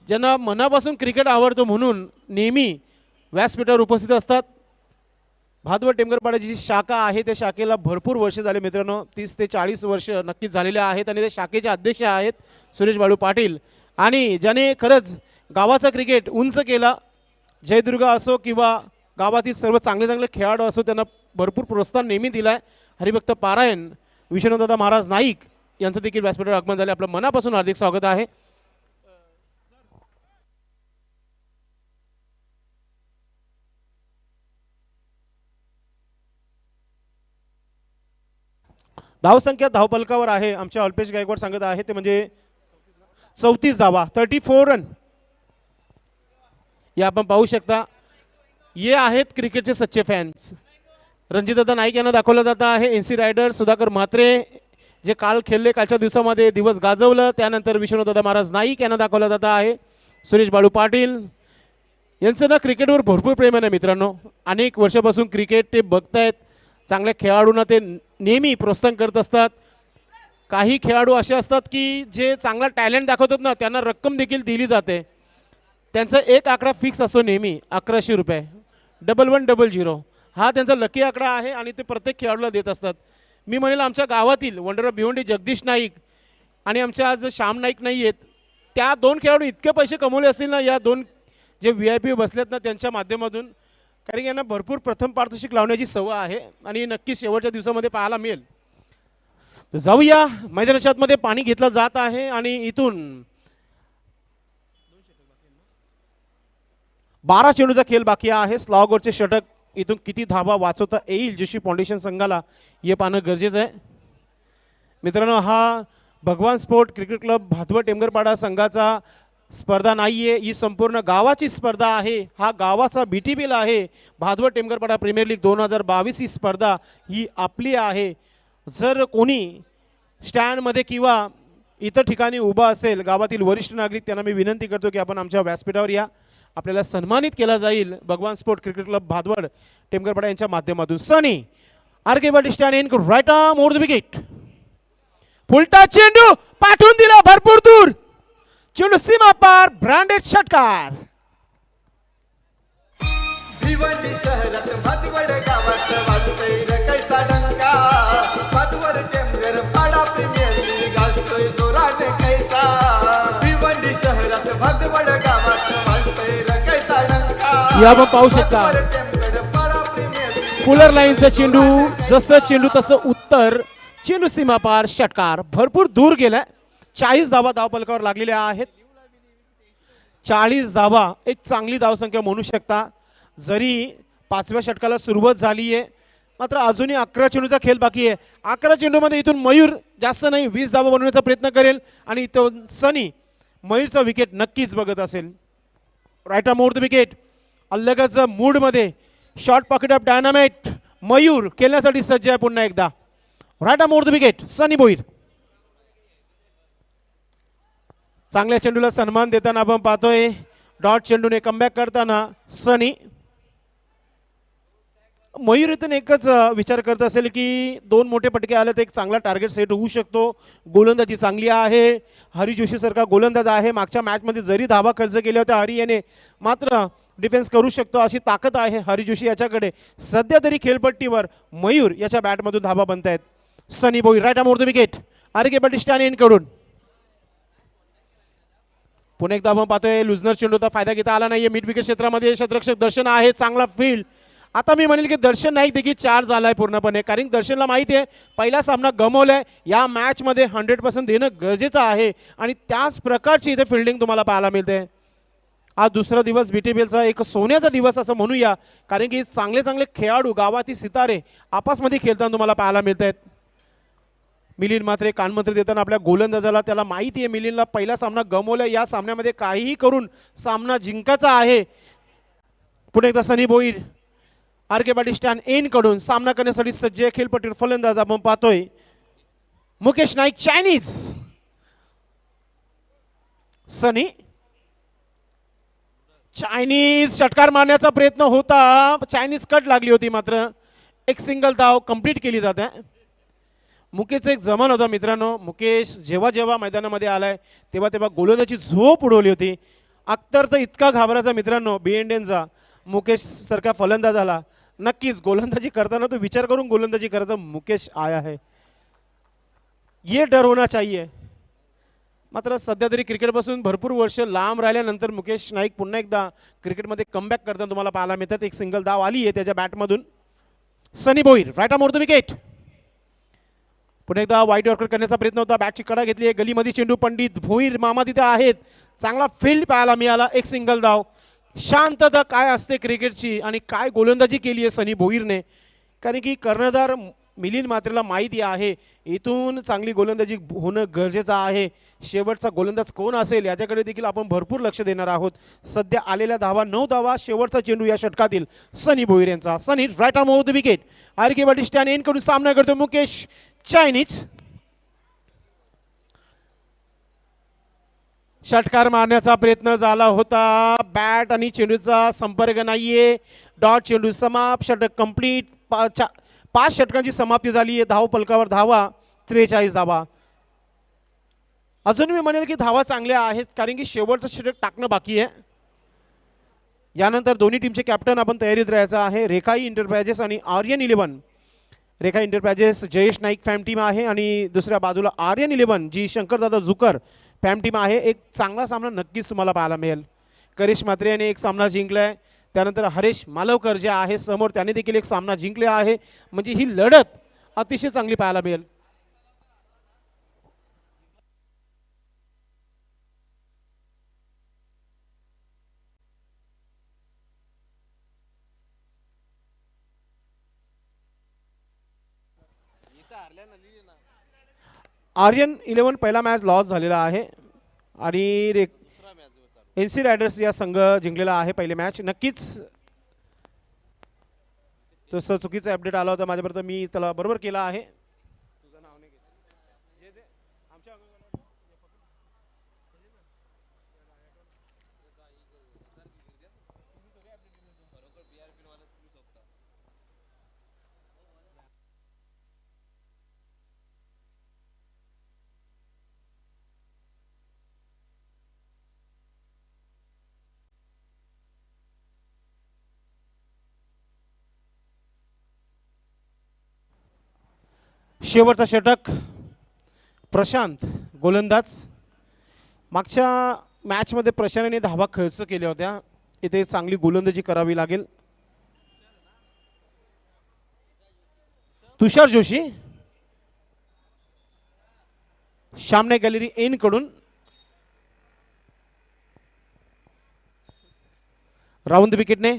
ज्यांना मनापासून क्रिकेट आवडतो म्हणून नेहमी व्यासपीठावर उपस्थित असतात. भादवड टेमघरपाड्याची जी शाखा आहे त्या शाखेला भरपूर वर्ष झाले मित्रांनो, 30 ते 40 वर्ष नक्कीच झालेले आहेत. आणि त्या शाखेचे अध्यक्ष आहेत सुरेश बाळू पाटील. आणि ज्याने खरंच गावाचा क्रिकेट उंच केला, जयदुर्गा असो किंवा गावातील सर्व चांगले चांगले खेळाडू असो, त्यांना भरपूर प्रोत्साहन नेहमी दिला आहे. हरिभक्त पारायण विष्णुदादा महाराज नाईक यांचं देखील व्यासपीठावर आगमन झाले. आपलं मनापासून हार्दिक स्वागत आहे. धावसंख्या धावपलकावर आहे, आमच्या अल्पेश गायकवाड सांगत आहे ते म्हणजे 34 धावा, 34 रन. या आपण पाहू शकता. ये आहेत क्रिकेटचे सच्चे फॅन्स. रणजितदादा नाईक यांना दाखवलं जातं आहे. NC रायडर सुधाकर म्हात्रे जे काल खेळले, कालच्या दिवसामध्ये दिवस गाजवलं. त्यानंतर विष्णुदादा महाराज नाईक यांना दाखवलं जातं आहे. सुरेश बाळू पाटील यांचं ना क्रिकेटवर भरपूर प्रेम आहे मित्रांनो. अनेक वर्षापासून क्रिकेट ते बघतायत. चांगल्या खेळाडूंना ते नेहमी प्रोत्साहन करत असतात. काही खेळाडू असे असतात की जे चांगला टॅलेंट दाखवतात ना, त्यांना रक्कम देखील दिली जाते. त्यांचा एक आकडा फिक्स असतो नेहमी, 1100 रुपये, 1100. हा त्यांचा लकी आकडा आहे आणि ते प्रत्येक खेळाडूला देत असतात. मी म्हणेल आमच्या गावातील वंडर भिवंडी जगदीश नाईक आणि आमच्या आज श्याम नाईक नाही आहेत, त्या 2 खेळाडू इतके पैसे कमवले असतील ना, या 2 जे VIP बसलेत ना त्यांच्या माध्यमातून. कारण की यांना भरपूर प्रथम पारितोषिक लावण्याची सवय आहे आणि नक्की शेवटच्या दिवसामध्ये पाहायला मिळेल. तर जाऊया, मैदानाच्या आतमध्ये पाणी घेतलं जात आहे आणि इथून 12 चेंडूचा खेळ बाकी आहे. स्लॉगवरचे षटक इथून किती धावा वाचवता येईल जोशी फाउंडेशन संघाला, हे पाहणं गरजेचं आहे मित्रांनो. हा भगवान स्पोर्ट क्रिकेट क्लब भादवड टेमघरपाडा संघाचा स्पर्धा नाहीये, ही संपूर्ण गावाची स्पर्धा आहे. हा गावाचा BTPL आहे. भादवड टेमघरपाडा प्रीमियर लीग 2022 ही स्पर्धा ही आपली आहे. जर कोणी स्टँडमध्ये किंवा इतर ठिकाणी उभा असेल, गावातील वरिष्ठ नागरिक, त्यांना मी विनंती करतो की आपण आमच्या व्यासपीठावर या. आपल्याला सन्मानित केला जाईल Bhagwan sport cricket club Bhadwad Temgharpada यांच्या माध्यमातून. सनी आर्गेबल stand in right arm over the wicket. फुलटा चेंडू पाठवून दिला भरपूर दूर, चेंडू सीमा पार, ब्रँडेड षटकार. भिवंडी शहरात भादवड गावात वाजतोय रे कैसा डंका, भादवड टेमघर पाडा प्रीमियर लीग गाजतोय जोराने कैसा. भिवंडी शहरात भादवड गावात वाजतोय रे कैसा डंका, या आपण पाहू शकता भादवड टेमघर पाडा प्रीमियर लीग फुलर लाईनचा चेंडू, जसं चेंडू तसं उत्तर, चेंडू सीमा पार, षटकार भरपूर दूर गेलाय. 40 धावा धावफलकावर लागलेल्या आहेत. 40 धावा एक चांगली धावसंख्या म्हणू शकता. जरी 5व्या षटकाला सुरुवात झाली आहे, मात्र अजूनही 11 चेंडूचा खेळ बाकी आहे. 11 चेंडूमध्ये इथून मयूर जास्त नाही 20 धावा बनवण्याचा प्रयत्न करेल आणि इथून सनी मयूरचा विकेट नक्कीच बघत असेल. Right arm over the wicket, अलगच मूडमध्ये short pocket of dynamite Mayur खेळण्यासाठी सज्ज आहे पुन्हा एकदा. Right arm over the wicket Sunny Bhoir. चांगल्या चेंडूला सन्मान देताना आपण पाहतोय. डॉट चेंडूने कमबॅक करताना सनी. मयूर इथून एकच विचार करत असेल की 2 मोठे पटके आले तर एक चांगला टार्गेट सेट होऊ शकतो. गोलंदाजी चांगली आहे, हरी जोशी सारखा गोलंदाज आहे. मागच्या मॅचमध्ये जरी धावा खर्च केल्या होत्या हरी याने, मात्र डिफेन्स करू शकतो अशी ताकद आहे हरी जोशी याच्याकडे. सध्या तरी खेळपट्टीवर मयूर याच्या बॅटमधून धावा बनत आहेत. Sunny Bhoir right arm over the wicket R K Patil stand in कडून. पुन्हा एकदा आपण पाहतोय लुजनर चेंडूचा फायदा घेता आला नाहीये. मिड विकेट क्षेत्रामध्ये क्षेत्ररक्षक दर्शन आहे, चांगला फील्ड. आता मी म्हणेल की दर्शन नाईक देखील 4 झालाय पूर्णपणे, कारण दर्शनला माहिती आहे पहिला सामना गमवलाय, या मॅचमध्ये 100% देणं गरजेचं आहे आणि त्याच प्रकारची इथे फिल्डिंग तुम्हाला पाहायला मिळते. आज दुसरा दिवस बीटीपीएलचा एक सोन्याचा दिवस असं म्हणूया, कारण की चांगले चांगले खेळाडू गावातील सितारे आपसमध्ये खेळताना तुम्हाला पाहायला मिळत आहेत. मिलिंद मात्रे कानमंत्री देताना आपल्या गोलंदाजाला त्याला माहिती आहे मिलिंदला पहिला सामना गमवला, या सामन्यामध्ये काहीही करून सामना जिंकायचा आहे. पुढे एकदा सनी Bhoir R K Patil Stan N कडून सामना करण्यासाठी सज्ज. खेळपट्टीवर फलंदाज आपण पाहतोय मुकेश नाईक चायनीज. सनी चायनीज षटकार मारण्याचा प्रयत्न होता, चायनीज कट लागली होती, मात्र एक सिंगल धाव कंप्लीट केली जाते. मुकेशचा एक जमान होता मित्रांनो. मुकेश जेव्हा जेव्हा मैदानामध्ये आलाय तेव्हा तेव्हा गोलंदाजी झोप उडवली होती. अख्तर तर इतका घाबरायचा मित्रांनो बीएनडीचा मुकेश सारखा फलंदाज आला. नक्कीच गोलंदाजी करताना तो विचार करून गोलंदाजी करायचा. मुकेश आया है, ये डर होना चाहिए. मात्र सध्या तरी क्रिकेटपासून भरपूर वर्ष लांब राहिल्यानंतर मुकेश नाईक पुन्हा एकदा क्रिकेटमध्ये कमबॅक करताना तुम्हाला पाहायला मिळतात. एक सिंगल धाव आली आहे त्याच्या बॅटमधून. Sunny Bhoir right arm over the wicket. पुन्हा एकदा वाईट यॉर्कर करण्याचा प्रयत्न होता, बॅटची कडा घेतली आहे, गलीमध्ये चेंडू. पंडित भोईर मामा तिथे आहेत, चांगला फील्ड पाहायला मिळाला, एक सिंगल धाव. शांतता काय असते क्रिकेटची आणि काय गोलंदाजी केली आहे सनी भोईरने, कारण की कर्णधार मिलिंद मात्रेला माहिती आहे इथून चांगली गोलंदाजी होणं गरजेचं आहे. शेवटचा गोलंदाज कोण असेल याच्याकडे देखील आपण भरपूर लक्ष देणार आहोत. सध्या आलेल्या धावा 9 धावा. शेवटचा चेंडू या षटकातील सनी भोईर यांचा. Sunny right arm over the wicket R K Patil stand in कडून सामना करतो मुकेश चायनीज. षटकार मारण्याचा प्रयत्न झाला होता, बॅट आणि चेंडूचा संपर्क नाहीये. डॉट चेंडू समाप्त, षटक कंप्लीट. 5 षटकांची समाप्ती झाली आहे. धाव फलकावर धावा 43 धावा. अजून मी म्हणेल की धावा चांगल्या आहेत, कारण की शेवटचं षटक टाकणं बाकी आहे. यानंतर दोन्ही टीमचे कॅप्टन आपण तयारीत राहायचं आहे. रेखाई इंटरप्राइजेस आणि Aryan 11. Rekha enterprises Jayesh Naik fam team आहे आणि दुसऱ्या बाजूला आर्यन 11 जी शंकरदादा जुकर फॅम टीम आहे. एक चांगला सामना नक्कीच तुम्हाला पाहायला मिळेल. करिश मात्रे याने एक सामना जिंकलाय, त्यानंतर हरेश मालवकर जे आहे समोर त्याने देखील एक सामना जिंकला आहे. म्हणजे ही लढत अतिशय चांगली पाहायला मिळेल. आर्यन 11 पहिला मॅच लॉस झालेला आहे आणि एनसी रायडर्स या संघ जिंकलेला आहे पहिले मॅच. नक्कीच तसं चुकीचा अपडेट आला होता माझ्यापर्यंत, मी त्याला बरोबर केला आहे. शेवटचा षटक प्रशांत गोलंदाज. मागच्या मॅचमध्ये प्रशांतने धावा खर्च केल्या होत्या, इथे चांगली गोलंदाजी करावी लागेल. तुषार जोशी सामने गॅलरी एन कडून राऊंड विकेटने.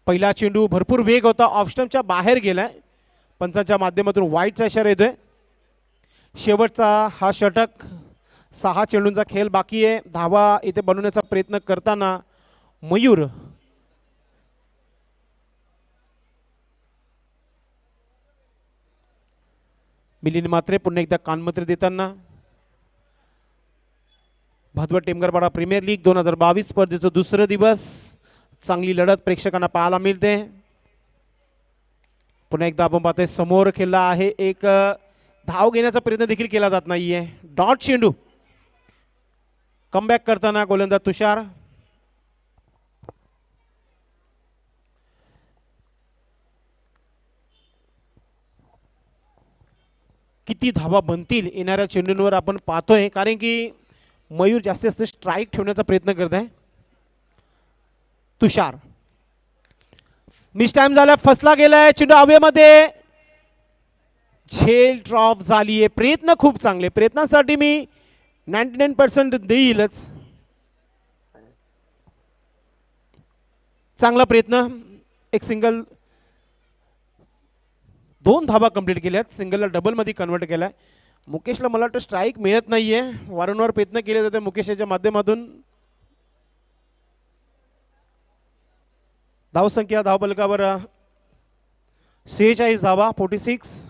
पहिला चेंडू भरपूर वेग होता, ऑफस्टंपच्या बाहेर गेलाय, पंचांच्या माध्यमातून वाईटचा इशारा येतोय. शेवटचा हा षटक, 6 चेंडूंचा खेळ बाकी आहे. धावा इथे बनवण्याचा प्रयत्न करताना मयूर मिलिंद म्हात्रे पुन्हा एकदा कानमंत्री देताना. भादवड टेमघरपाडा प्रीमियर लीग 2022 स्पर्धेचं दुसरं दिवस, चांगली लढत प्रेक्षकांना पाहायला मिळते. पुन्हा एकदा आपण पाहतोय समोर खेळला आहे, एक धाव घेण्याचा प्रयत्न देखील केला जात नाहीये. डॉट चेंडू कमबॅक करताना गोलंदाज तुषार. किती धावा बनतील येणाऱ्या चेंडूंवर आपण पाहतोय, कारण की मयूर जास्तीत जास्त स्ट्राईक ठेवण्याचा प्रयत्न करत आहे. तुषार मिस टाइम झाला, फसला गेलाय चेंडू हवेमध्ये, झेल ड्रॉप झालीये. प्रयत्न खूप चांगले, प्रयत्नासाठी मी 99% देईलच. चांगला प्रयत्न, एक सिंगल, 2 धावा कंप्लीट केल्यात, सिंगलला डबल मध्ये कन्वर्ट केलाय. मुकेशला मला वाटतं स्ट्राईक मिळत नाहीये, वारंवार प्रयत्न केले जाते मुकेशच्या माध्यमातून. धावसंख्या धावफलकावर 46 धावा, 46.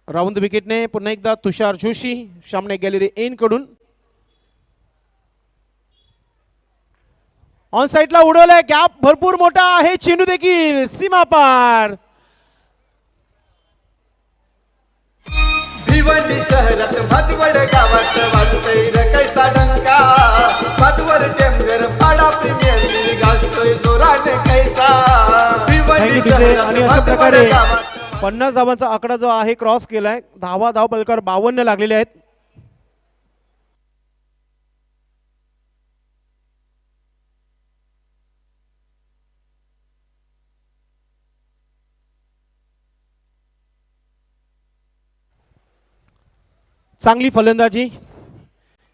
राऊंड विकेटने पुन्हा एकदा तुषार जोशी सामने गॅलरी एन कडून. ऑन साइडला उडवलाय, गॅप भरपूर मोठा आहे, चेंडू देखील सीमा पार. भिवंडी शहरात भादवड गावात वाजतोय रे कैसा डंका. भादवड टेमघर पाडा प्रीमियर लीग गाजतोय जोराने कैसा. भिवंडी शहरात आणि अशा भादवड प्रकारे गावात 50 धावांचा आकडा जो आहे क्रॉस केलाय. धाव फलकावर 52 लागलेले आहेत. चांगली फलंदाजी,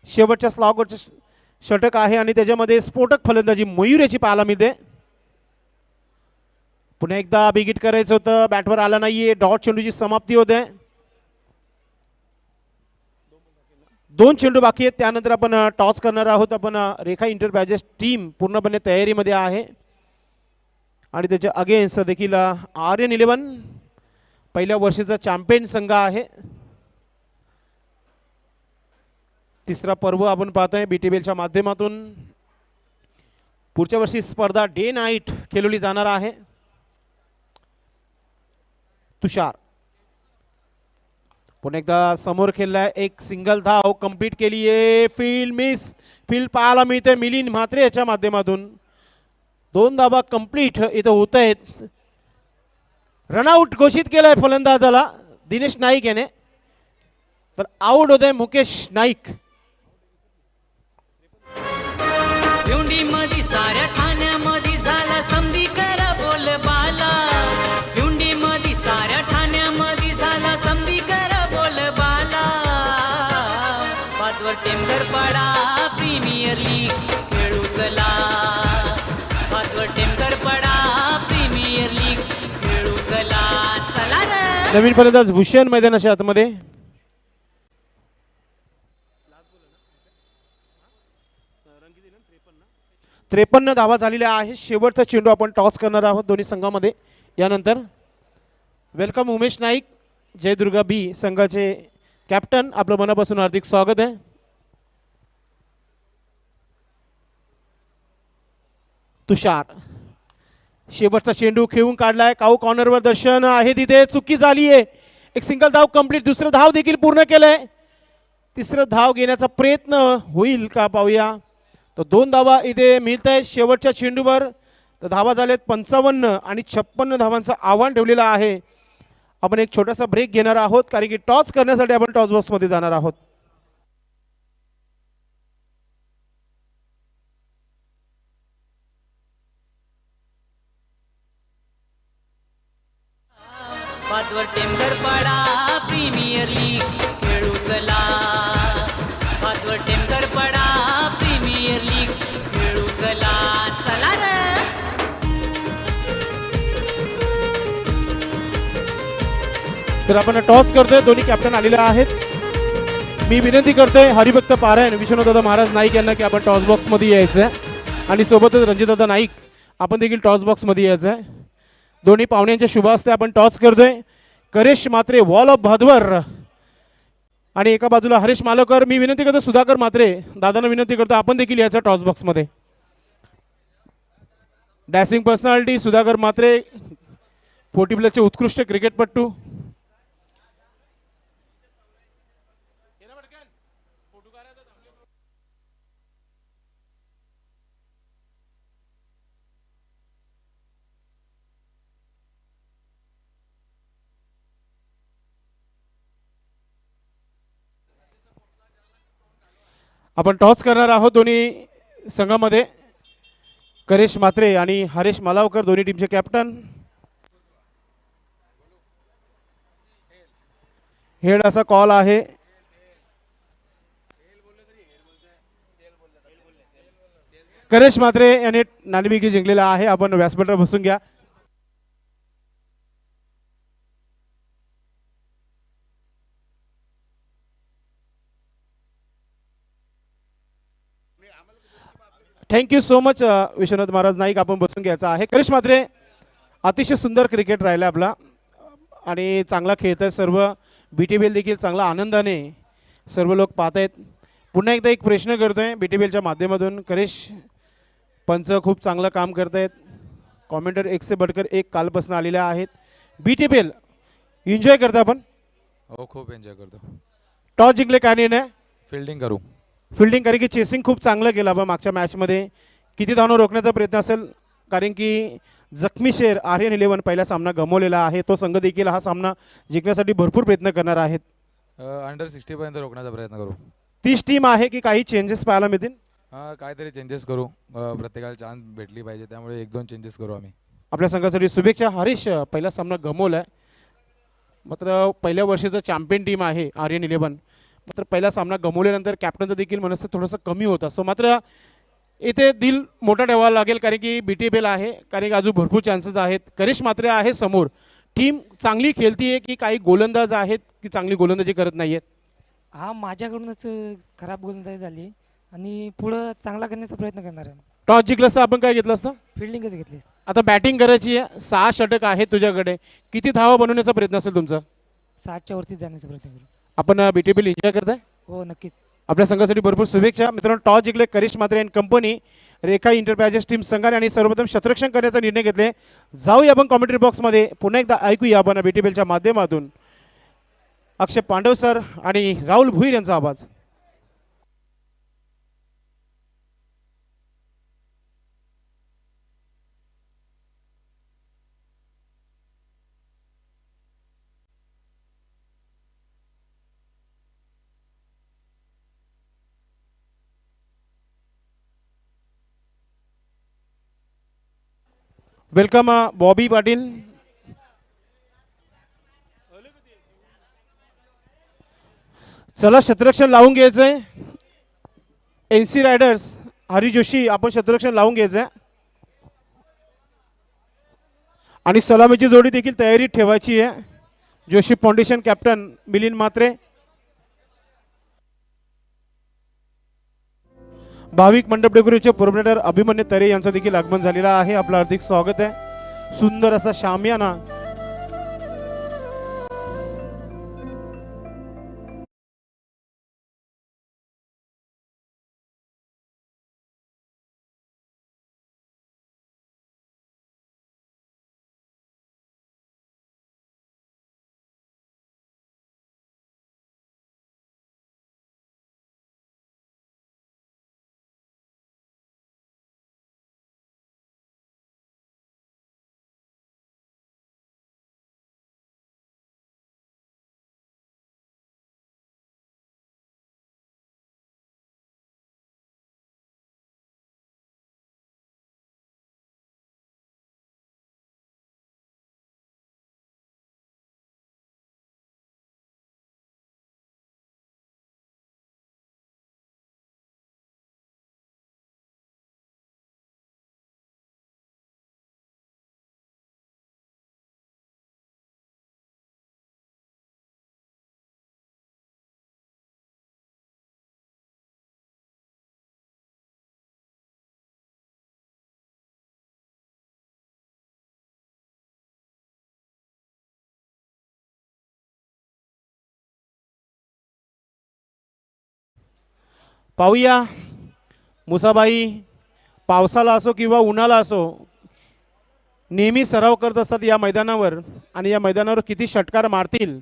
शेवटच्या स्लॉगवरचे षटक आहे आणि त्याच्यामध्ये स्फोटक फलंदाजी मयूर याची पाहायला मिळते. पुन्हा एकदा बिगिट करायचं होतं, बॅटवर आला नाहीये, डॉट चेंडूची समाप्ती होते. 2 चेंडू बाकी आहेत, त्यानंतर आपण टॉस करणार आहोत. आपण रेखा इंटरप्राइजेस टीम पूर्णपणे तयारीमध्ये आहे आणि त्याच्या अगेन्स्ट देखील आर्यन 11 पहिल्या वर्षीचा चॅम्पियन संघ आहे. तिसरा पर्व आपण पाहतोय BTBLच्या माध्यमातून. पुढच्या वर्षी स्पर्धा डे नाईट खेळवली जाणार आहे. तुषार पुन्हा एकदा समोर खेळलाय, एक सिंगल धाव कंप्लीट केली आहे. फील्ड मिस, फील्ड पाहायला मिळते मिलिंद म्हात्रे याच्या माध्यमातून. 2 धावा कंप्लीट इथं होत आहेत. रनआउट घोषित केलाय फलंदाजाला दिनेश नाईक याने, तर आउट होत आहे मुकेश नाईक. भिवंडी मध्ये साऱ्या ठाण्यामध्ये झाला समधी करा बोल बाला. भिवंडी मध्ये साऱ्या ठाण्यामध्ये झाला समधी करा बोल बाला. भादवड टेमघरपाडा प्रीमियर लीग खेळू चला. भादवड टेमघरपाडा प्रीमियर लीग खेळू चला. चला रे. नवीन फलंदाज भूषण मैदानाच्या आतमध्ये. त्रेपन्न धावा झालेल्या आहे. शेवटचा चेंडू आपण टॉस करणार आहोत दोन्ही संघामध्ये. यानंतर वेलकम उमेश नाईक, जयदुर्गा बी संघाचे कॅप्टन, आपलं मनापासून हार्दिक स्वागत आहे. तुषार शेवटचा चेंडू खेळून काढलाय, काऊ कॉर्नरवर दर्शन आहे, तिथे चुकी झाली आहे. एक सिंगल धाव कंप्लीट, दुसरं धाव देखील पूर्ण केलंय. तिसरं धाव घेण्याचा प्रयत्न होईल का पाहूया. तर 2 धावा इथे मिळत आहेत शेवटच्या चेंडूवर. तर धावा झालेत 55 आणि 56 धावांचं आव्हान ठेवलेलं आहे. आपण एक छोटासा ब्रेक घेणार आहोत कारण की टॉस करण्यासाठी आपण टॉस बॉक्समध्ये जाणार आहोत. पाचवर टेंभर पाडा प्रीमियर लीग खेळू चला. पाचवर टेंभर पाडा प्रीमियर लीग खेळू चला. चला रे. तर आपण टॉस करतोय. दोन्ही कॅप्टन आलेले आहेत. मी विनंती करतोय हरिभक्त पारायण विश्वनाथदादा महाराज नाईक यांना की आपण टॉस बॉक्समध्ये यायचं आहे आणि सोबतच रणजितदादा नाईक आपण देखील टॉस बॉक्समध्ये यायचं आहे. दोन्ही पाहुण्यांच्या शुभ हस्ते आपण टॉस करतोय. करेश मात्रे वॉल ऑफ भादवर आणि एका बाजूला हरेश मालोकर. मी विनंती करतो सुधाकर मात्रे दादांना विनंती करतो आपण देखील यायचं टॉस बॉक्समध्ये. डॅसिंग पर्सनॅलिटी सुधाकर मात्रे, पोर्टिब्लचे उत्कृष्ट क्रिकेटपटू. आपण टॉस करणार आहोत दोन्ही संघामध्ये. करेश मात्रे आणि हरेश मालावकर दोन्ही टीमचे कॅप्टन. हेड असा कॉल आहे. करेश मात्रे याने नाणेफेकी जिंकलेला आहे. आपण व्यासपीठावर बसून घ्या. Thank you so much Vishwanath Maharaj Naik. आपण बसून घ्यायचा आहे. करिश मात्रे अतिशय सुंदर क्रिकेट राहिला आपला आणि चांगला खेळत आहे. सर्व BTPL देखील चांगला आनंदाने सर्व लोक पाहत आहेत. पुन्हा एकदा एक प्रश्न करतोय BTPLच्या माध्यमातून. करिश पंच खूप चांगलं काम करत आहेत. कॉमेंटर एक से बढ़कर एक कालपासून आलेले आहेत. BTPL एन्जॉय करता आपण? हो, खूप एन्जॉय करतो. टॉस जिंकले काय निर्णय? फिल्डिंग करू. फिल्डिंग कारण की चेसिंग खूप चांगलं केलं आपण मागच्या मॅचमध्ये. किती धावनं रोखण्याचा प्रयत्न असेल कारण की जखमी शेर RN11 पहिला सामना गमावलेला आहे. तो संघ देखील हा सामना जिंकण्यासाठी भरपूर प्रयत्न करणार आहेत. अंडर 60 पर्यंत रोखण्याचा प्रयत्न करू. 30 टीम आहे की काही चेंजेस पाहायला मिळतील? काहीतरी चेंजेस करू. प्रत्येकाला चान्स भेटली पाहिजे त्यामुळे 1-2 चेंजेस करू आम्ही. आपल्या संघासाठी शुभेच्छा. हरीश पहिला सामना गमावला आहे. मात्र पहिल्या वर्षीचं चॅम्पियन टीम आहे RN11. मात्र पहिला सामना गमावल्यानंतर कॅप्टनचं देखील मनस्थिती थोडंसं कमी होत असतो. मात्र इथे दिल मोठा ठेवायला लागेल कारण की BTPL आहे. कारण की अजून भरपूर चान्सेस आहेत. करिश मात्रे आहे समोर. टीम चांगली खेळतीये की काही गोलंदाज आहेत की चांगली गोलंदाजी करत नाही आहेत? हा माझ्याकडूनच खराब गोलंदाजी झाली आणि पुढं चांगला करण्याचा प्रयत्न करणार आहे. टॉस जिंकलं असतं आपण काय घेतलं असतं? फिल्डिंगच घेतली. आता बॅटिंग करायची आहे. 6 षटक आहेत तुझ्याकडे. किती धावा बनवण्याचा प्रयत्न असेल तुमचा? 60च्या वरतीच जाण्याचा प्रयत्न करू. आपण BTPL एन्जॉय करताय? हो, नक्कीच. आपल्या संघासाठी भरपूर शुभेच्छा. मित्रांनो टॉस जिंकले Karish Matre and company. Rekha enterprises team संघाने आणि सर्वप्रथम शतरक्षण करण्याचा निर्णय घेतले. जाऊया आपण कॉमेंट्री बॉक्समध्ये. पुन्हा एकदा ऐकूया आपण BTPLच्या माध्यमातून अक्षय पांडव सर आणि राहुल भुईर यांचा आवाज. वेलकम बॉबी पाटील. चला शतरक्षण लावून घ्यायचंय. NC रायडर्स हरी जोशी आपण शतरक्षण लावून घ्यायचंय आणि सलामीची जोडी देखील तयारी ठेवायची आहे. जोशी फाउंडेशन कॅप्टन मिलिंद मात्रे. भाविक मंडप डेकोरेचे प्रोप्रायटर अभिमन्यू तरे यांचं देखील आगमन झालेलं आहे. आपलं हार्दिक स्वागत आहे. सुंदर असा शामियाना पाहूया मुसाबाई पावसाला असो किंवा उन्हाला असो नेहमी सराव करत असतात या मैदानावर आणि या मैदानावर किती षटकार मारतील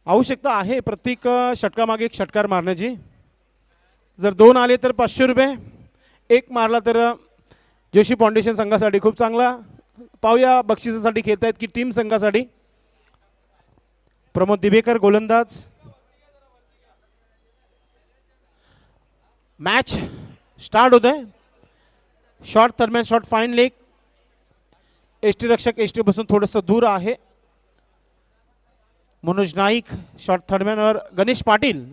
आवश्यकता आहे प्रत्येक षटकामागे एक षटकार मारण्याची. जर 2 आले तर 500 रुपये, 1 मारला तर जोशी फाउंडेशन संघासाठी खूप चांगला. पाहूया बक्षिसासाठी खेळत आहेत की टीम संघासाठी. प्रमोद दिवेकर गोलंदाज. मॅच स्टार्ट होत आहे. Short third man short fine leg. ST रक्षक एसटी पासून थोडंसं दूर आहे. मनोज नाईक शॉर्ट थर्डमॅनवर गणेश पाटील.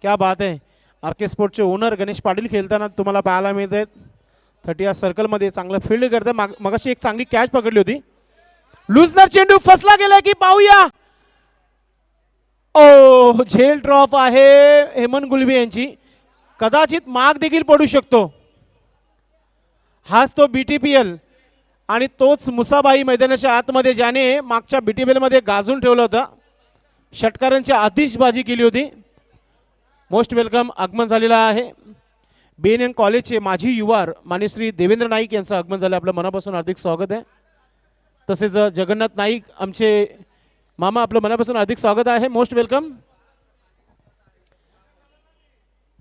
क्या बात आहे. आरके स्पोर्टचे ओनर गणेश पाटील खेळताना तुम्हाला पाहायला मिळत आहेत. 30 या सर्कलमध्ये चांगलं फील्ड करते. मगाशी एक चांगली कॅच पकडली होती. लुजनर चेंडू फसला गेला की पाहूया. ओ झेल ड्रॉप आहे हेमंत गुलबी यांची. कदाचित माग देखील पडू शकतो. हाच तो BTPL आणि तोच मुसाबाई मैदानाच्या आतमध्ये ज्याने मागच्या BTPL मध्ये गाजून ठेवलं होतं. षटकारांची आतिषबाजी केली होती. मोस्ट वेलकम आगमन झालेला आहे. BNN कॉलेजचे माजी युवार मान्यश्री देवेंद्र नाईक यांचं आगमन झालं. आपलं मनापासून हार्दिक स्वागत आहे. तसेच जगन्नाथ नाईक आमचे मामा आपलं मनापासून हार्दिक स्वागत आहे. Most welcome.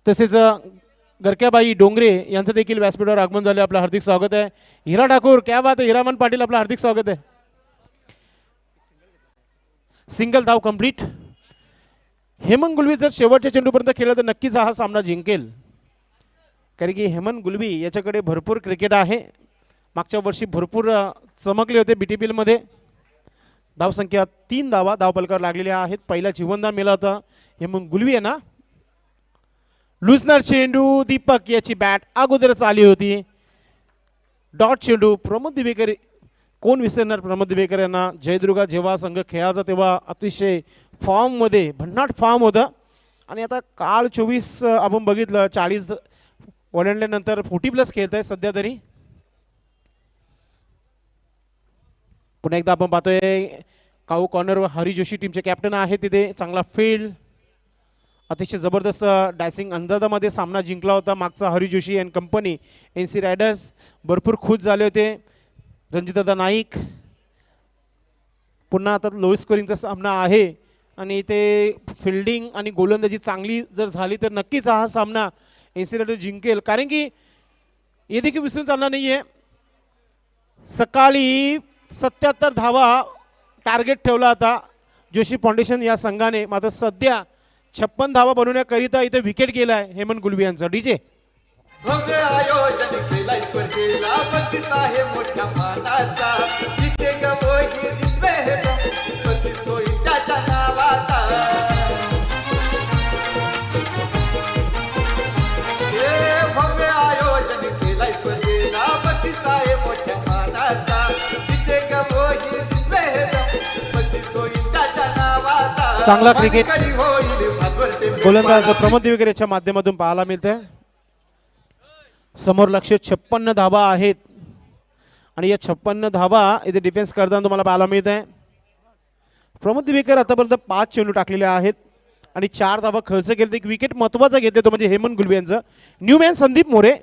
तसेच गरक्याबाई डोंगरे यांचं देखील व्यासपीठावर आगमन झाले. आपलं हार्दिक स्वागत आहे. हिरा ठाकूर क्या बात आहे. हिरामन पाटील आपलं हार्दिक स्वागत आहे. सिंगल धाव कंप्लीट. हेमंत गुलबी जर शेवटच्या चेंडूपर्यंत खेळला तर नक्कीच हा सामना जिंकेल. कारण की हेमंत गुलबी याच्याकडे भरपूर क्रिकेट आहे. मागच्या वर्षी भरपूर चमकले होते BTPL मध्ये. धावसंख्या 3 धावा धावपलकावर लागलेल्या आहेत. पहिला जीवनदान मिळालं होतं हेमंत गुलबी यांना. लुजनर चेंडू दीपक याची बॅट अगोदरच आली होती. डॉट चेंडू प्रमोद दिवेकर. कोण विसरणार प्रमोद दिवेकर यांना. जयदुर्गा जेव्हा संघ खेळायचा तेव्हा अतिशय फॉर्ममध्ये भन्नाट फॉर्म होता. आणि आता काल 24 आपण बघितलं 40 ओलांडल्यानंतर 40+ खेळत आहे सध्या तरी. पुन्हा एकदा आपण पाहतोय काऊ कॉर्नरवर हरी जोशी टीमचे कॅप्टन आहे. तिथे चांगला फील्ड अतिशय जबरदस्त डायसिंग अंदाजामध्ये सामना जिंकला होता मागचा Hari Joshi and company. NC riders भरपूर खुश झाले होते. रणजितदादा नाईक. पुन्हा आता लो स्कोरिंगचा सामना आहे आणि ते फिल्डिंग आणि गोलंदाजी चांगली जर झाली तर नक्कीच हा सामना NC रायडर्स जिंकेल. कारण की हे देखील विसरून चालणार नाही आहे. सकाळी 77 धावा टार्गेट ठेवला होता जोशी फाउंडेशन या संघाने. मात्र सध्या 56 धावा बनवण्याकरिता इथे विकेट गेला आहे हेमंत गुलबी यांचा. डीजे भव्य आयोजन केला स्पर्धेला बक्षीस आहे मोठ्या मानाचा. जिथे गवही जिसमे हे बक्षीस होईल त्याच्या नावाचा. हे भव्य आयोजन केला स्पर्धेला बक्षीस आहे मोठ्या मानाचा. जिथे गवही जिसमे हे बक्षीस होईल त्याच्या नावाचा. चांगला क्रिकेट होईल गोलंदाज प्रमोद दिवेकर याच्या माध्यमातून पाहायला मिळते. समोर लक्ष 56 धावा आहेत आणि या 56 धावा इथे डिफेन्स करताना तुम्हाला पाहायला मिळत आहे. प्रमोद दिवेकर आतापर्यंत 5 चेंडू टाकलेले आहेत आणि 4 धावा खर्च केले. एक विकेट महत्त्वाचा घेते तो म्हणजे हेमंत गुलबी यांचं. न्यूमॅन संदीप मोरे.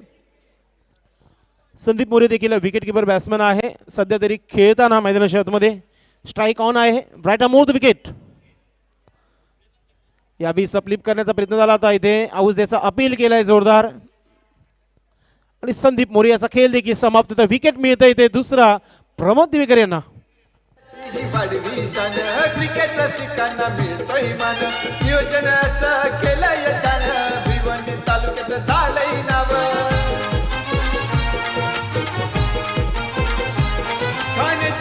संदीप मोरे देखील विकेट किपर बॅट्समन आहे. सध्या तरी खेळताना मैदानाच्या आतमध्ये स्ट्राईक ऑन आहे. राईट अमोर द विकेट. यावी सप्लिप करण्याचा प्रयत्न झाला होता. इथे आऊस द्यायचा अपील केलाय जोरदार आणि संदीप मोरे याचा खेळ देखील समाप्त. विकेट मिळतं इथे दुसरा प्रमोद दिवेकर यांना. क्रिकेट रसिकांना मिळतोय मान. नियोजन असं केलंय छान. भिवंडी तालुक्यात झालंय नाव.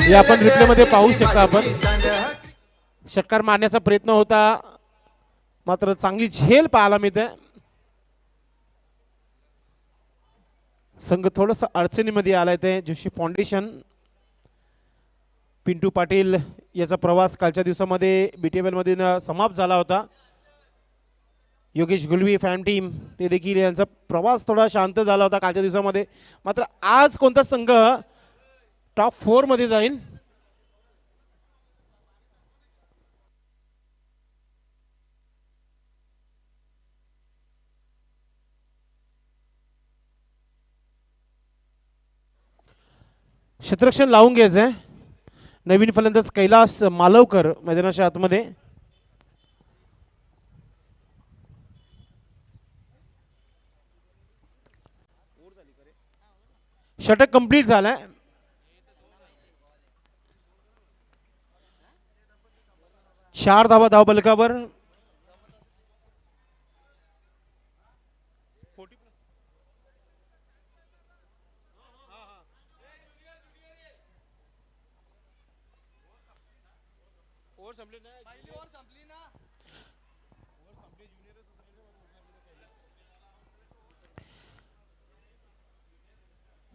हे आपण रिप्ले मध्ये पाहू शकता. आपण षटकार मारण्याचा प्रयत्न होता मात्र चांगली झेल पाहायला मिळते. संघ थोडंसं अडचणीमध्ये आलाय. ते जोशी फाउंडेशन. पिंटू पाटील याचा प्रवास कालच्या दिवसामध्ये BTPL मध्ये समाप्त झाला होता. योगेश गुलवी फॅन टीम ते देखील यांचा प्रवास थोडा शांत झाला होता कालच्या दिवसामध्ये. मात्र आज कोणता संघ टॉप 4 मध्ये जाईल क्षेत्ररक्षण लावून घ्यायचं आहे. नवीन फलंदाज कैलास मालवकर मैदानाच्या आतमध्ये. षटक कंप्लीट झालाय. चार धावा धावफलकावर.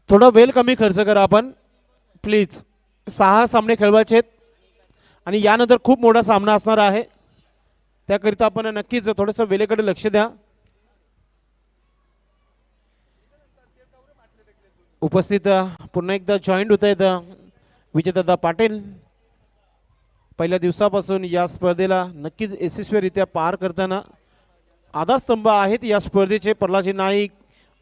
थोडा वेळ कमी खर्च करा आपण प्लीज. 6 सामने खेळवायचे आहेत आणि यानंतर खूप मोठा सामना असणार आहे. त्याकरिता आपण नक्कीच थोडंसं वेळेकडे लक्ष द्या. उपस्थित पुन्हा एकदा जॉईंट होत आहेत विजयदादा पाटील. पहिल्या दिवसापासून या स्पर्धेला नक्कीच यशस्वीरित्या पार करताना आधारस्तंभ आहेत या स्पर्धेचे. प्रल्हादजी नाईक,